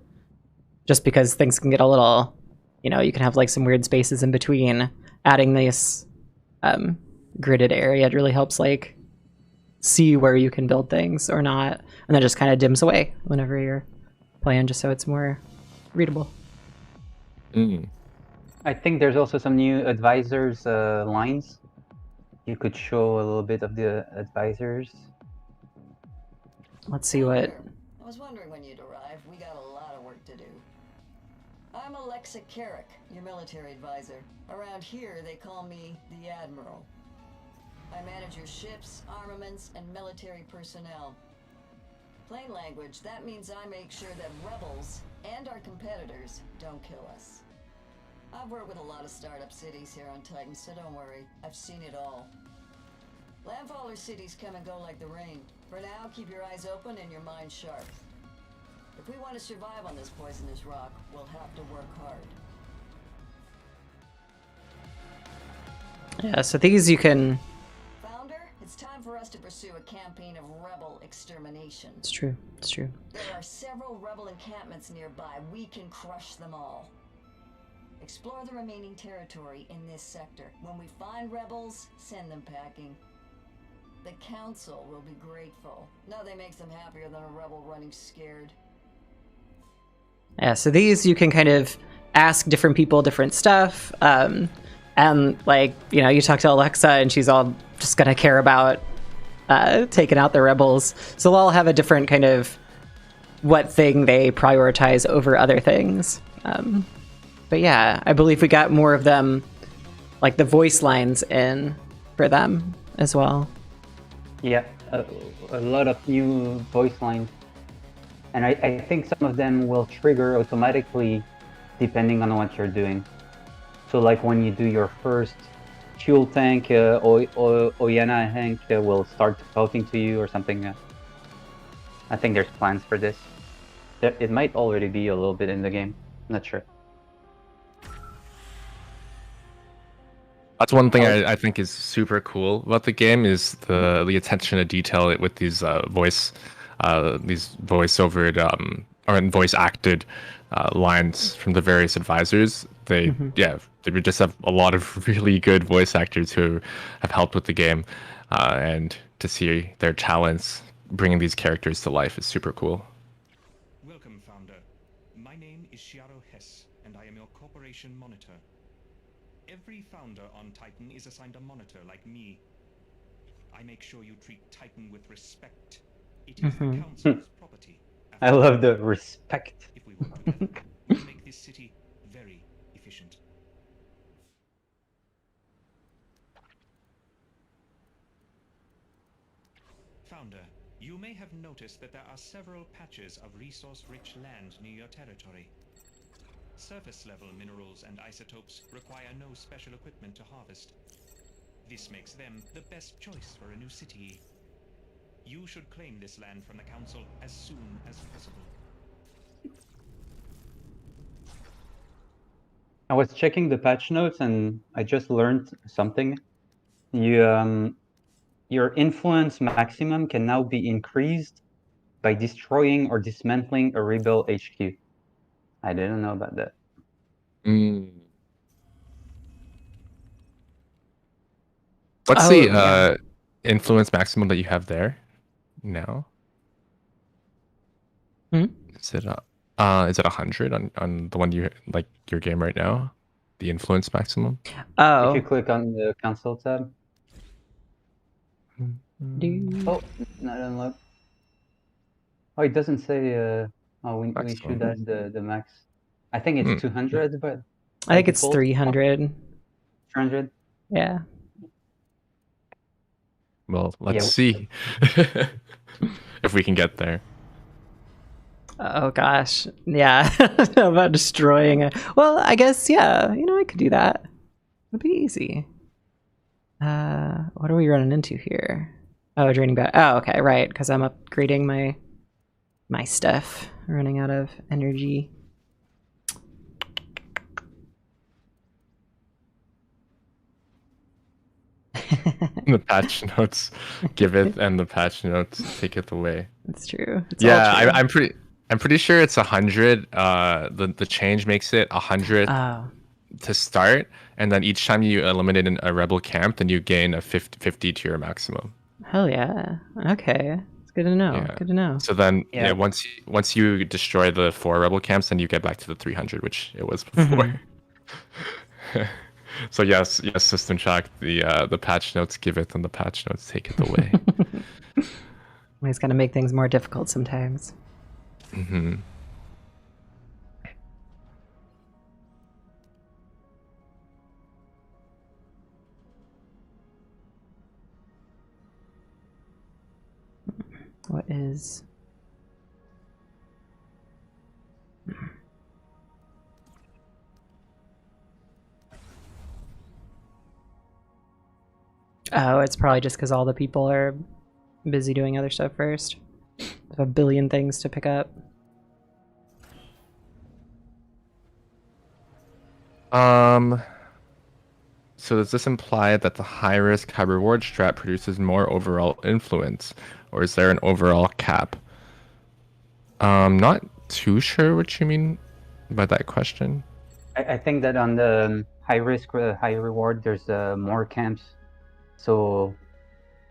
just because things can get a little, you can have like some weird spaces in between. Adding this gridded area, it really helps like see where you can build things or not, and then just kind of dims away whenever you're playing, just so it's more readable. I think there's also some new advisors lines. You could show a little bit of the advisors. Let's see what. I was wondering when you'd arrive. We got a lot of work to do. I'm Alexa Carrick, your military advisor. Around here, they call me the Admiral. I manage your ships, armaments, and military personnel. Plain language, that means I make sure that rebels and our competitors don't kill us. I've worked with a lot of startup cities here on Titan, so don't worry. I've seen it all. Landfaller cities come and go like the rain. For now, keep your eyes open and your mind sharp. If we want to survive on this poisonous rock, we'll have to work hard. Yeah, so these you can. Founder, it's time for us to pursue a campaign of rebel extermination. It's true. It's true. There are several rebel encampments nearby. We can crush them all. Explore the remaining territory in this sector. When we find rebels, send them packing. The council will be grateful. Nothing makes them happier than a rebel running scared. Yeah, so these you can kind of ask different people different stuff. And like, you talk to Alexa and she's all just gonna care about taking out the rebels. So they'll all have a different kind of what thing they prioritize over other things. But yeah, I believe we got more of them, like the voice lines in for them as well. Yeah, a lot of new voice lines. And I think some of them will trigger automatically depending on what you're doing. So like when you do your first fuel tank, Oyana Hank will start talking to you or something. I think there's plans for this. It might already be a little bit in the game. I'm not sure. That's one thing I think is super cool about the game is the attention to detail with these voice-overed or voice acted lines from the various advisors. They just have a lot of really good voice actors who have helped with the game, and to see their talents bringing these characters to life is super cool. Welcome, Founder. My name is Shiaro Hess, and I am your corporation monitor. Every founder on Titan is assigned a monitor like me. I make sure you treat Titan with respect. It is the council's property. I love the respect. If we work together, we'll make this city very efficient. Founder, you may have noticed that there are several patches of resource-rich land near your territory. Surface-level minerals and isotopes require no special equipment to harvest. This makes them the best choice for a new city. You should claim this land from the council as soon as possible. I was checking the patch notes and I just learned something. Your influence maximum can now be increased by destroying or dismantling a rebel HQ. I didn't know about that. What's influence maximum that you have there now? Is it 100 on the one you like your game right now? The influence maximum? If Oh. you click on the console tab. Oh, not unlocked. Oh, it doesn't say. Oh, we should add the max. I think it's 200, but I think it's default, 300. 300. Yeah. Well, let's see if we can get there. Oh gosh. Yeah. About destroying it. Well, I guess, yeah, I could do that. It'd be easy. What are we running into here? Oh, draining back. Oh, okay, right, because I'm upgrading my stuff. Running out of energy. The patch notes give it, and the patch notes take it away. It's true. It's Yeah, all true. I'm pretty sure it's 100. The change makes it 100 to start, and then each time you eliminate a rebel camp, then you gain a 50 to your maximum. Hell yeah. Okay. It's good to know. Yeah. Good to know. So then, once you destroy the 4 rebel camps, then you get back to the 300, which it was before. So yes, System Shock. The patch notes give it, and the patch notes take it away. Always got to make things more difficult sometimes. Mm-hmm. What is... Oh, it's probably just because all the people are busy doing other stuff first. There's a billion things to pick up. So does this imply that the high risk, high reward strat produces more overall influence, or is there an overall cap? Not too sure what you mean by that question. I think that on the high risk, high reward, there's more camps, so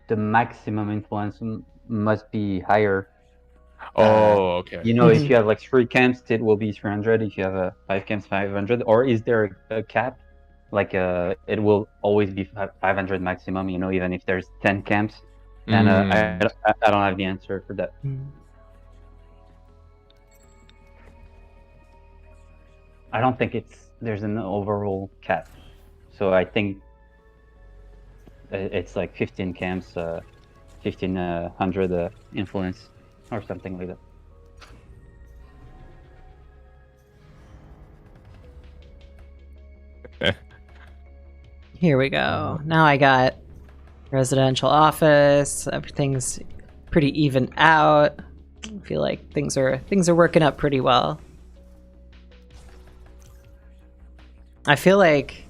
the maximum influence must be higher. Oh, okay. If you have like 3 camps, it will be 300. If you have 5 camps, 500. Or is there a cap? Like it will always be 500 maximum. Even if there's 10 camps. And I don't have the answer for that. I don't think there's an overall cap. So I think it's like 15 camps, 1500 influence, or something like that. Here we go. Now I got residential office. Everything's pretty even out. I feel like things are working up pretty well. I feel like,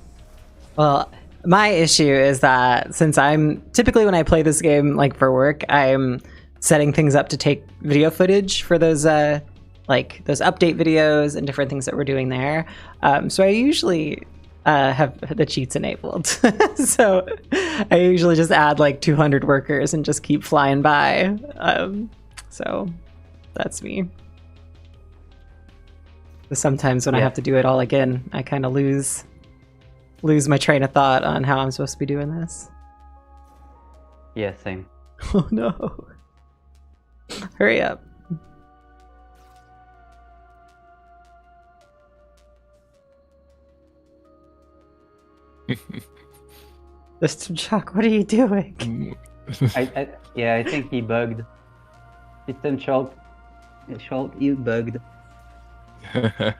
well, my issue is that since I'm typically when I play this game like for work, I'm setting things up to take video footage for those like those update videos and different things that we're doing there. So I usually have the cheats enabled. So I usually just add like 200 workers and just keep flying by. So that's me. But sometimes when I have to do it all again, I kind of lose my train of thought on how I'm supposed to be doing this. Yeah, same. Oh no. Hurry up. System Shock, what are you doing? I think he bugged. System Shock, you bugged. Yeah,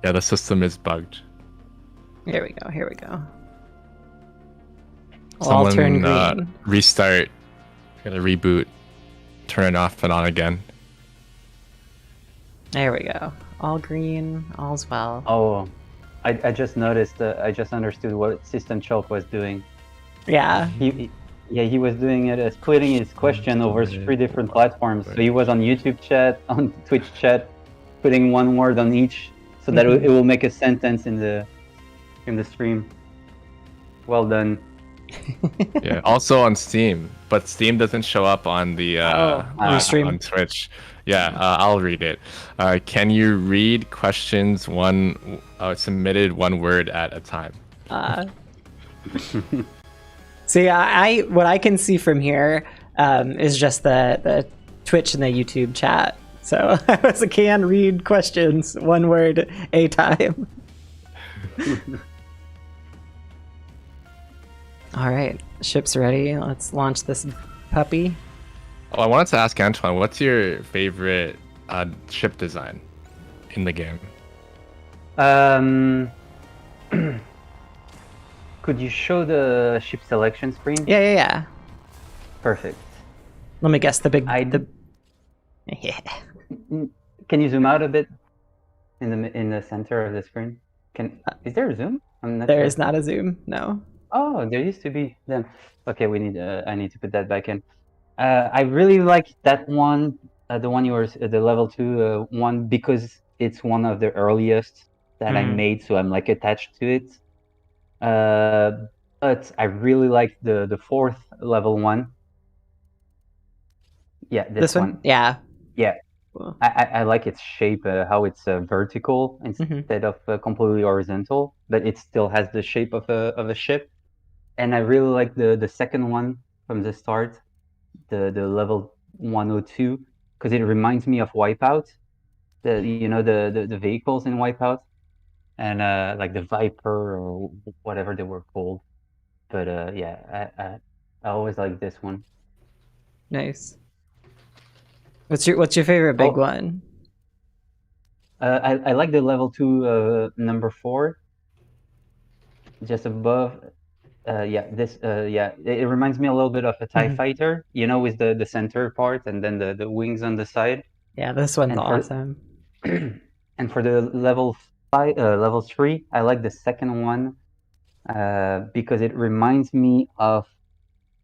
the system is bugged. Here we go. Someone turn green. Restart, gotta reboot, turn it off and on again. There we go. All green, all's well. Oh, I just noticed. I just understood what System Shock was doing. Yeah. He was doing it, splitting his question over 3 different platforms. So he was on YouTube chat, on Twitch chat, putting one word on each, so that it will make a sentence in the stream. Well done. Yeah, also on Steam, but Steam doesn't show up on the Ustream. on Twitch. Yeah, I'll read it. Can you read questions submitted one word at a time? See, I what I can see from here is just the Twitch and the YouTube chat. So I can read questions one word a time. All right, ship's ready. Let's launch this puppy. Oh, I wanted to ask Antoine, what's your favorite ship design in the game? Could you show the ship selection screen? Yeah. Perfect. Let me guess. The big. Yeah. Can you zoom out a bit in the center of the screen? Is there a zoom? I'm not There sure. is not a zoom. No. Oh, there used to be then. Okay, I need to put that back in. I really like that one, the one you were the level 2 one, because it's one of the earliest that I made, so I'm like attached to it. But I really like the 4th level one. Yeah, this one. Yeah. Yeah. Cool. I like its shape, how it's vertical instead of completely horizontal, but it still has the shape of a ship. And I really like the second one from the start, the level 102, because it reminds me of Wipeout, the vehicles in Wipeout, and like the Viper or whatever they were called. But yeah, I always like this one. Nice. What's your favorite big one? I like the level 2, number 4, just above. It reminds me a little bit of a TIE fighter, with the center part and then the wings on the side. Yeah, this one's awesome. And for the level 3, I like the second one because it reminds me of.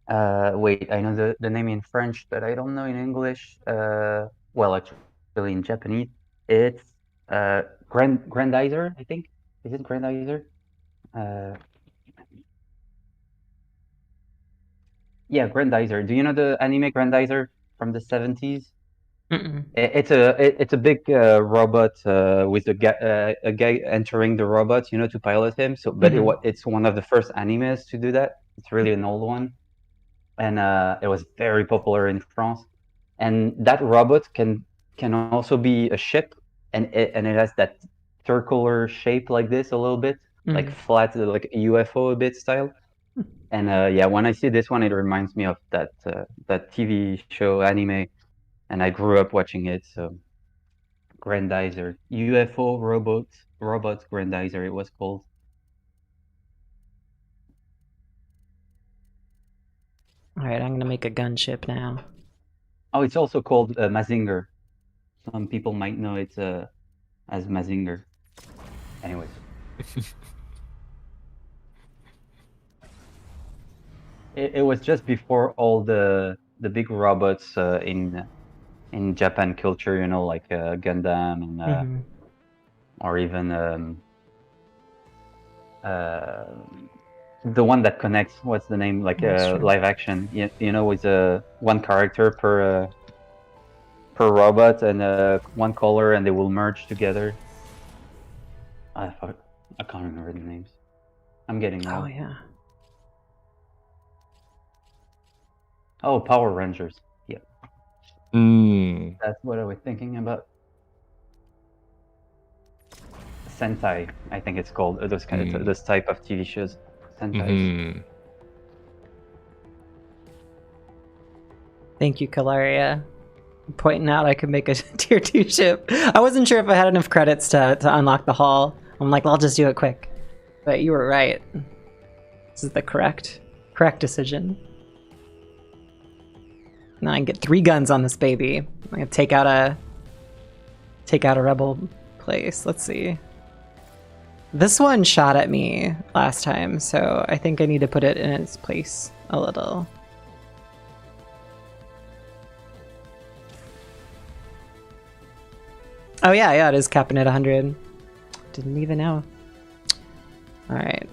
Wait, I know the name in French, but I don't know in English. Well, actually, in Japanese, it's Grandizer, I think. Is it Grandizer? Yeah, Grandizer. Do you know the anime Grandizer from the 70s? It's a big robot with a guy entering the robot, to pilot him. So, but it's one of the first animes to do that. It's really an old one, and it was very popular in France. And that robot can also be a ship, and it has that circular shape like this a little bit, like flat, like a UFO a bit style. And yeah, when I see this one, it reminds me of that TV show anime, and I grew up watching it. So Grandizer, UFO robot Grandizer, it was called. All right, I'm gonna make a gunship now. Oh, it's also called Mazinger. Some people might know it as Mazinger. Anyways. It was just before all the big robots in Japan culture, like Gundam and or even the one that connects. What's the name? Like live action. With one character per robot and one color, and they will merge together. I can't remember the names. I'm getting old. Oh yeah. Oh, Power Rangers. Yeah. That's what I was thinking about. Sentai, I think it's called. Those this type of TV shows. Sentai. Thank you, Kalaria. Pointing out I could make a tier 2 ship. I wasn't sure if I had enough credits to unlock the hall. I'm like, I'll just do it quick. But you were right. This is the correct decision. Now I can get 3 guns on this baby. I'm gonna take out a rebel place. Let's see. This one shot at me last time, so I think I need to put it in its place a little. Oh yeah, it is capping at 100. Didn't even know. All right.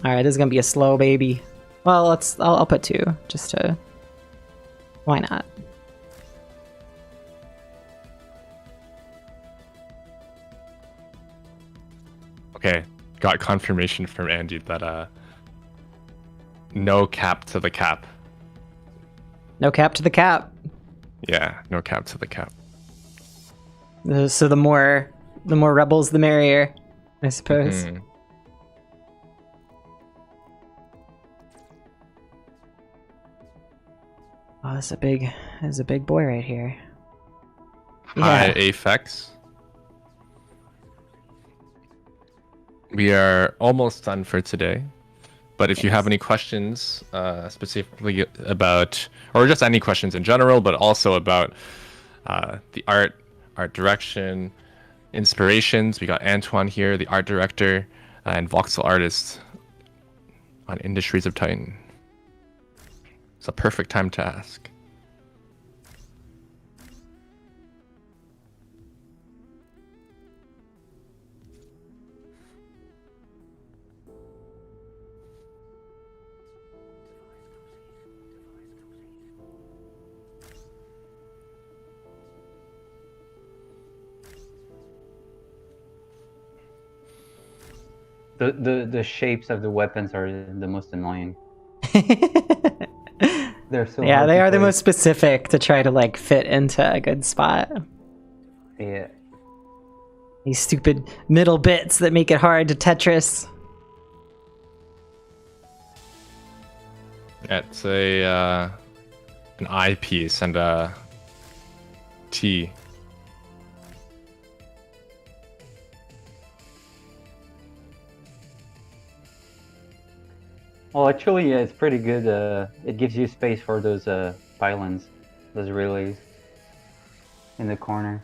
All right, this is gonna be a slow baby. Well, I'll put 2 just to. Why not? Okay, got confirmation from Andy that no cap to the cap. No cap to the cap. Yeah, no cap to the cap. So the more rebels, the merrier, I suppose. Hmm. Oh, that's a big boy right here. Hi, Yeah. Aphex. We are almost done for today. But if you have any questions specifically about, or just any questions in general, but also about the art direction, inspirations, we got Antoine here, the art director, and voxel artist on Industries of Titan. It's a perfect time to ask. The shapes of the weapons are the most annoying. They're so Yeah, hard they to are the place. most specific to try to like fit into a good spot. Yeah. These stupid middle bits that make it hard to Tetris. It's an eyepiece and a T. Well, actually, yeah, it's pretty good. It gives you space for those pylons, those relays in the corner.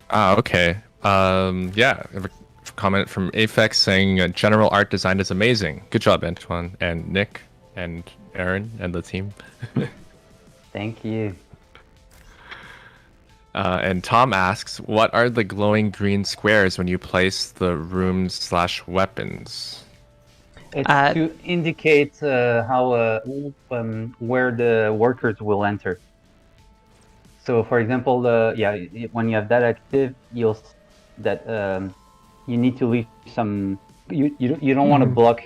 Ah, okay. Yeah, I have a comment from Aphex saying general art design is amazing. Good job, Antoine and Nick and Aaron and the team. Thank you. And Tom asks, what are the glowing green squares when you place the rooms/weapons? It's to indicate how where the workers will enter. So, for example, when you have that active, you need to leave some. You don't want to block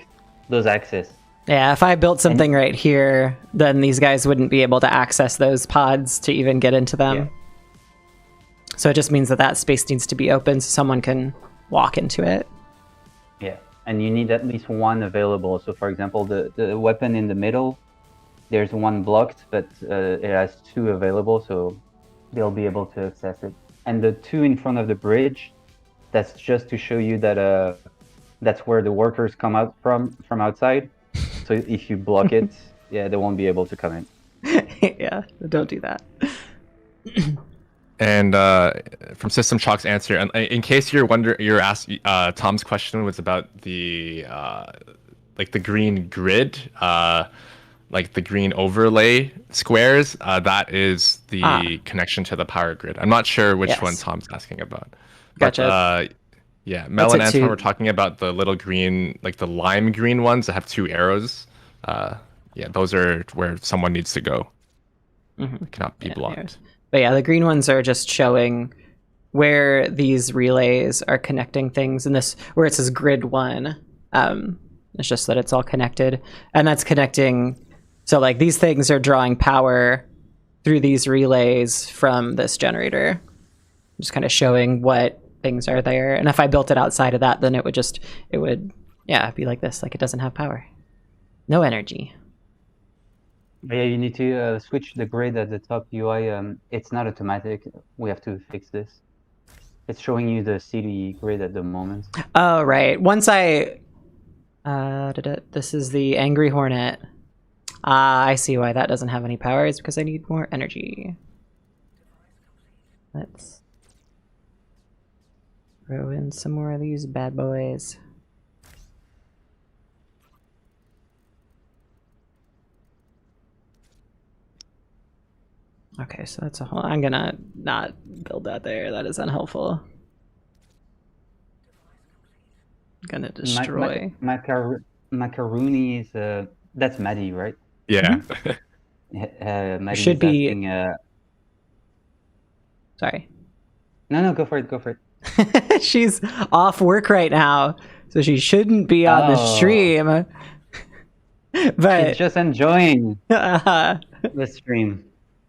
those access. Yeah, if I built something right here, then these guys wouldn't be able to access those pods to even get into them. Yeah. So it just means that space needs to be open so someone can walk into it. Yeah, and you need at least one available. So, for example, the weapon in the middle, there's one blocked, but it has 2 available, so they'll be able to access it. And the 2 in front of the bridge, that's just to show you that that's where the workers come out from outside. So if you block it, yeah, they won't be able to come in. Yeah, don't do that. And from System Shock's answer, and in case you're asking, Tom's question was about the like the green grid, like the green overlay squares. That is the connection to the power grid. I'm not sure which one Tom's asking about. Gotcha. But, yeah, Mel and it Antoine too. were talking about the little green, like the lime green ones that have 2 arrows. Yeah, those are where someone needs to go. It cannot be blocked. But yeah, the green ones are just showing where these relays are connecting things. And this, where it says grid 1, it's just that it's all connected. And that's connecting. So like these things are drawing power through these relays from this generator. Just kind of showing what things are there. And if I built it outside of that, then it would be like this. Like it doesn't have power. No energy. Yeah, you need to switch the grid at the top UI. It's not automatic. We have to fix this. It's showing you the city grid at the moment. Oh, right. Once I... this is the Angry Hornet. I see why that doesn't have any power. It's because I need more energy. Let's throw in some more of these bad boys. Okay, so that's a whole. I'm gonna not build that there. That is unhelpful. I'm gonna destroy. Macaroni is that's Maddie, right? Yeah. Maddie Should is be- asking. Sorry. No, go for it. Go for it. She's off work right now, so she shouldn't be on the Oh. stream. She's But just enjoying the stream.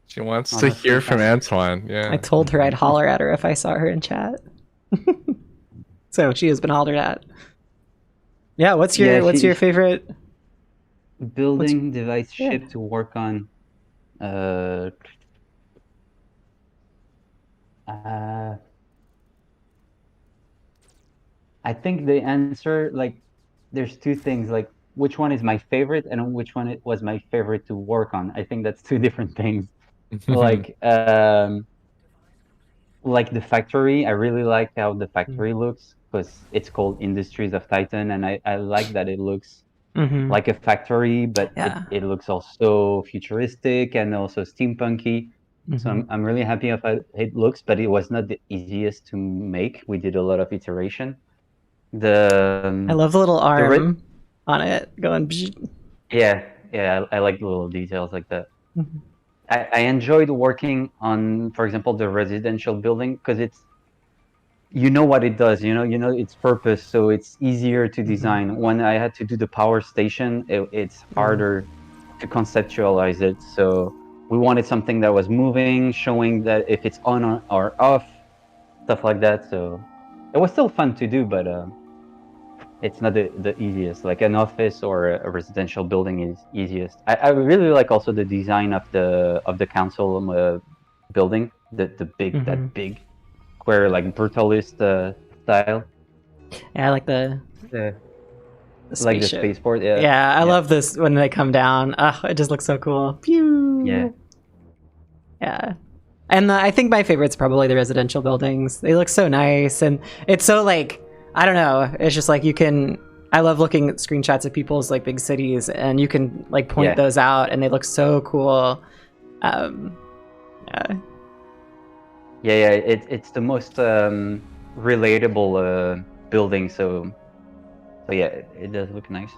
She wants Oh, to that's hear from fantastic. Antoine. Yeah. I told her I'd holler at her if I saw her in chat. So she has been hollered at. Yeah, what's your Yeah, she- favorite? Building device yeah. ship to work on. I think the answer, like, there's two things, like which one is my favorite and which one it was my favorite to work on. I think that's two different things. Like the factory, I really like how the factory looks because it's called Industries of Titan, and I like that it looks Mm-hmm. like a factory, but Yeah. it looks also futuristic and also steampunky. So Mhm. I'm really happy of how it looks, but it was not the easiest to make. We did a lot of iteration. I love the little the re- arm on it going. yeah, I like the little details like that. Mhm. I enjoyed working on, for example, the residential building because it's what it does, you know its purpose, so it's easier to design. When I had to do the power station, it's harder to conceptualize it. So we wanted something that was moving, showing that if it's on or off, stuff like that. So it was still fun to do, but it's not the easiest. Like an office or a residential building is easiest. I really like also the design of the council building, the big that big square, like brutalist style. Yeah, I like the Like the spaceship. spaceport. Yeah, I love this when they come down. It just looks so cool. Pew. Yeah. Yeah. And I think my favorite's probably the residential buildings. They look so nice, and it's so like, I don't know. It's just like I love looking at screenshots of people's like big cities, and you can like point those out, and they look so cool. Yeah. It's the most relatable building. So yeah, it does look nice.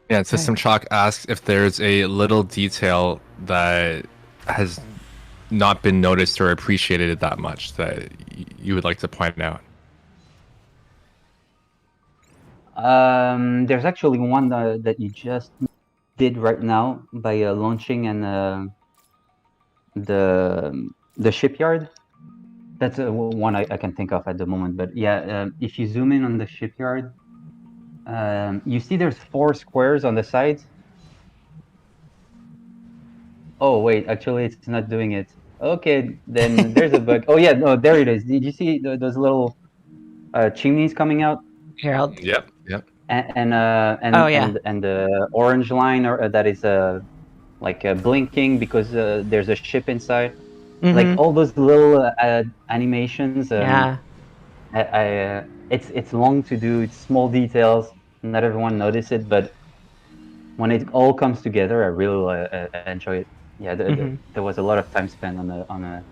Yeah, System Chalk asks if there's a little detail that has not been noticed or appreciated that much that you would like to point out. There's actually one that you just did right now by launching and the shipyard. That's one I can think of at the moment. But yeah, if you zoom in on the shipyard, you see there's 4 squares on the sides. Oh wait, actually it's not doing it. Okay, then there's a bug. Oh yeah, no, there it is. Did you see those little chimneys coming out? Harold. Yep. And Oh, yeah. and the orange line that is like blinking because there's a ship inside. Like all those little animations. Yeah. It's long to do. It's small details. Not everyone notices it, but when it all comes together, I really enjoy it. Yeah, there was a lot of time spent on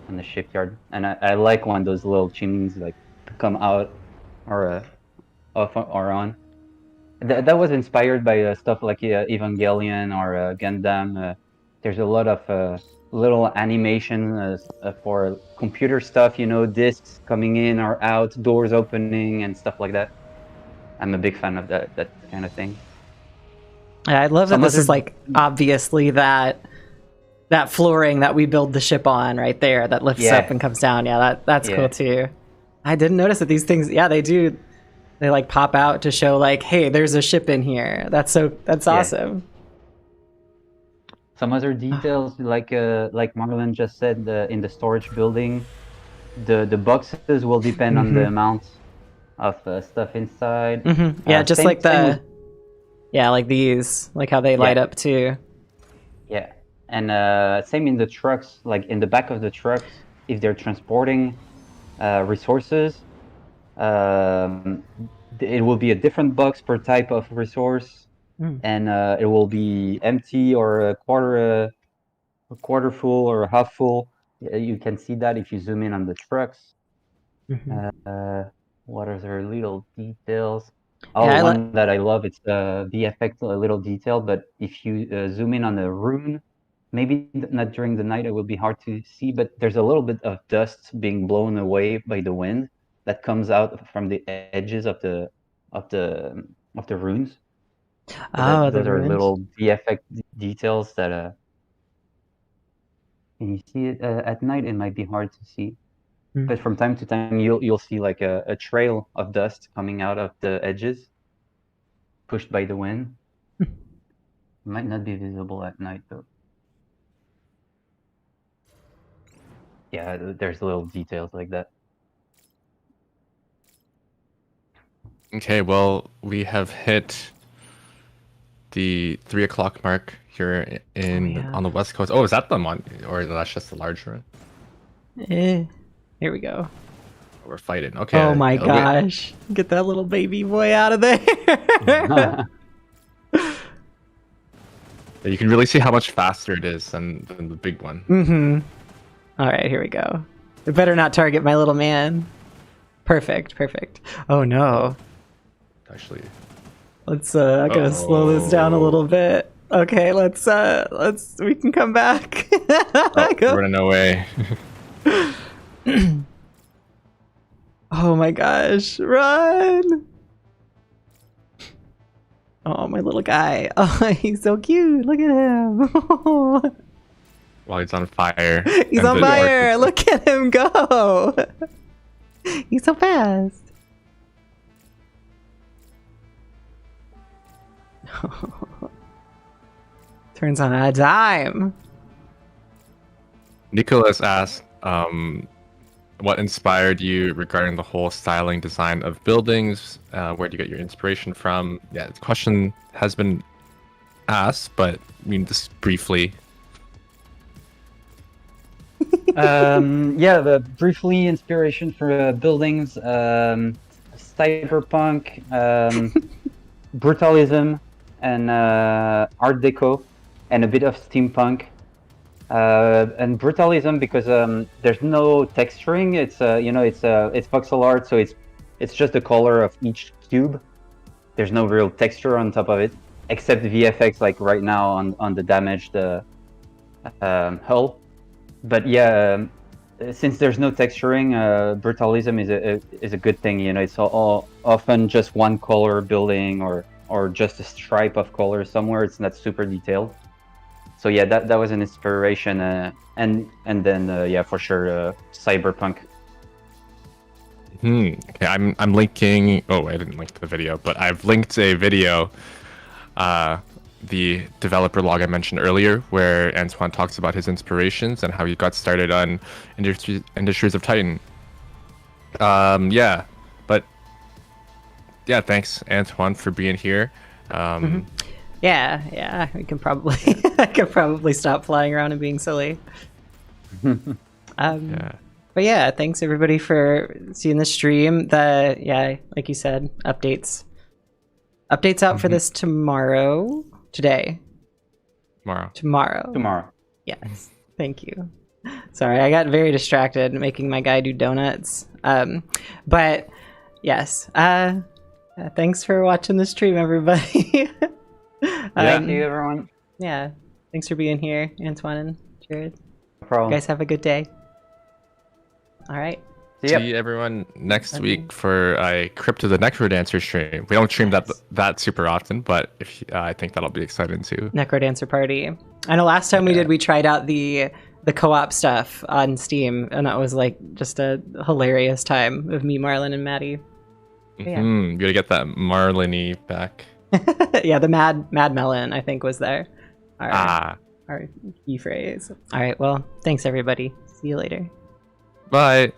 the shipyard, and I like when those little chimneys like come out or off or on. That was inspired by stuff like Evangelion or Gundam. There's a lot of little animation for computer stuff, discs coming in or out, doors opening and stuff like that. I'm a big fan of that kind of thing. Yeah, I love that this is like obviously that flooring that we build the ship on right there that lifts up and comes down. Yeah, that's cool too. I didn't notice that these things, they do. They like pop out to show like, hey, there's a ship in here. That's awesome. Some other details like Marlon just said, in the storage building, the boxes will depend on the amount of stuff inside. Yeah, just like like these, like how they light up too. Yeah, and same in the trucks, like in the back of the trucks, if they're transporting resources, it will be a different box per type of resource, and it will be empty or a quarter a quarter full or a half full. You can see that if you zoom in on the trucks. What are their little details? Oh, Yeah, one that I love, it's the effect, a little detail, but if you zoom in on the rune, maybe not during the night, it will be hard to see, but there's a little bit of dust being blown away by the wind that comes out from the edges of the runes. So Oh, the those are ruins. little effect details that can you see it at night? It might be hard to see. But from time to time, you'll see like a trail of dust coming out of the edges, pushed by the wind. Might not be visible at night though. Yeah, there's little details like that. Okay, well, we have hit the 3 o'clock mark here on the west coast. Oh, is that the one, or that's just the large one? Here we go. We're fighting. Okay. Oh my gosh! Get that little baby boy out of there. You can really see how much faster it is than the big one. All right, here we go. It better not target my little man. Perfect. Oh no. Actually, let's I gotta slow this down a little bit. Okay, let's we can come back. We're running away. Oh my gosh, run! Oh, my little guy. Oh, he's so cute. Look at him. While he's on fire. He's on fire. Look at him go. He's so fast. Turns on a dime. Nicholas asked, what inspired you regarding the whole styling design of buildings? Where do you get your inspiration from? Yeah, the question has been asked, but I mean, just briefly. Yeah, the briefly inspiration for buildings, cyberpunk, brutalism, and art deco, and a bit of steampunk. And brutalism because there's no texturing. It's it's voxel art, so it's just the color of each cube. There's no real texture on top of it, except VFX like right now on the damaged hull. But yeah, since there's no texturing, brutalism is a good thing. It's all often just one color building or just a stripe of color somewhere. It's not super detailed. So yeah, that was an inspiration, and then yeah, for sure, cyberpunk. Okay, I'm linking. Oh, I didn't link the video, but I've linked a video, the developer log I mentioned earlier, where Antoine talks about his inspirations and how he got started on Industries of Titan. Yeah, but yeah, thanks Antoine for being here. Yeah, we can probably I could probably stop flying around and being silly. Yeah. But yeah, thanks everybody for seeing the stream. Yeah, like you said, updates out for this tomorrow. Tomorrow. Yes. Thank you. Sorry, I got very distracted making my guy do donuts. But yes. Thanks for watching the stream, everybody. Thank you, everyone. Yeah. Thanks for being here, Antoine and Jared. No problem. You guys have a good day. All right. See everyone next week for a Crypt of the Necrodancer stream. We don't stream that super often, but I think that'll be exciting too. Necrodancer party. I know last time we tried out the co-op stuff on Steam, and that was like just a hilarious time of me, Marlon, and Maddie. Yeah. You gotta get that Marlon-y back. Yeah, the Mad Melon, I think, was there. Our key phrase. All right, well, thanks everybody. See you later. Bye.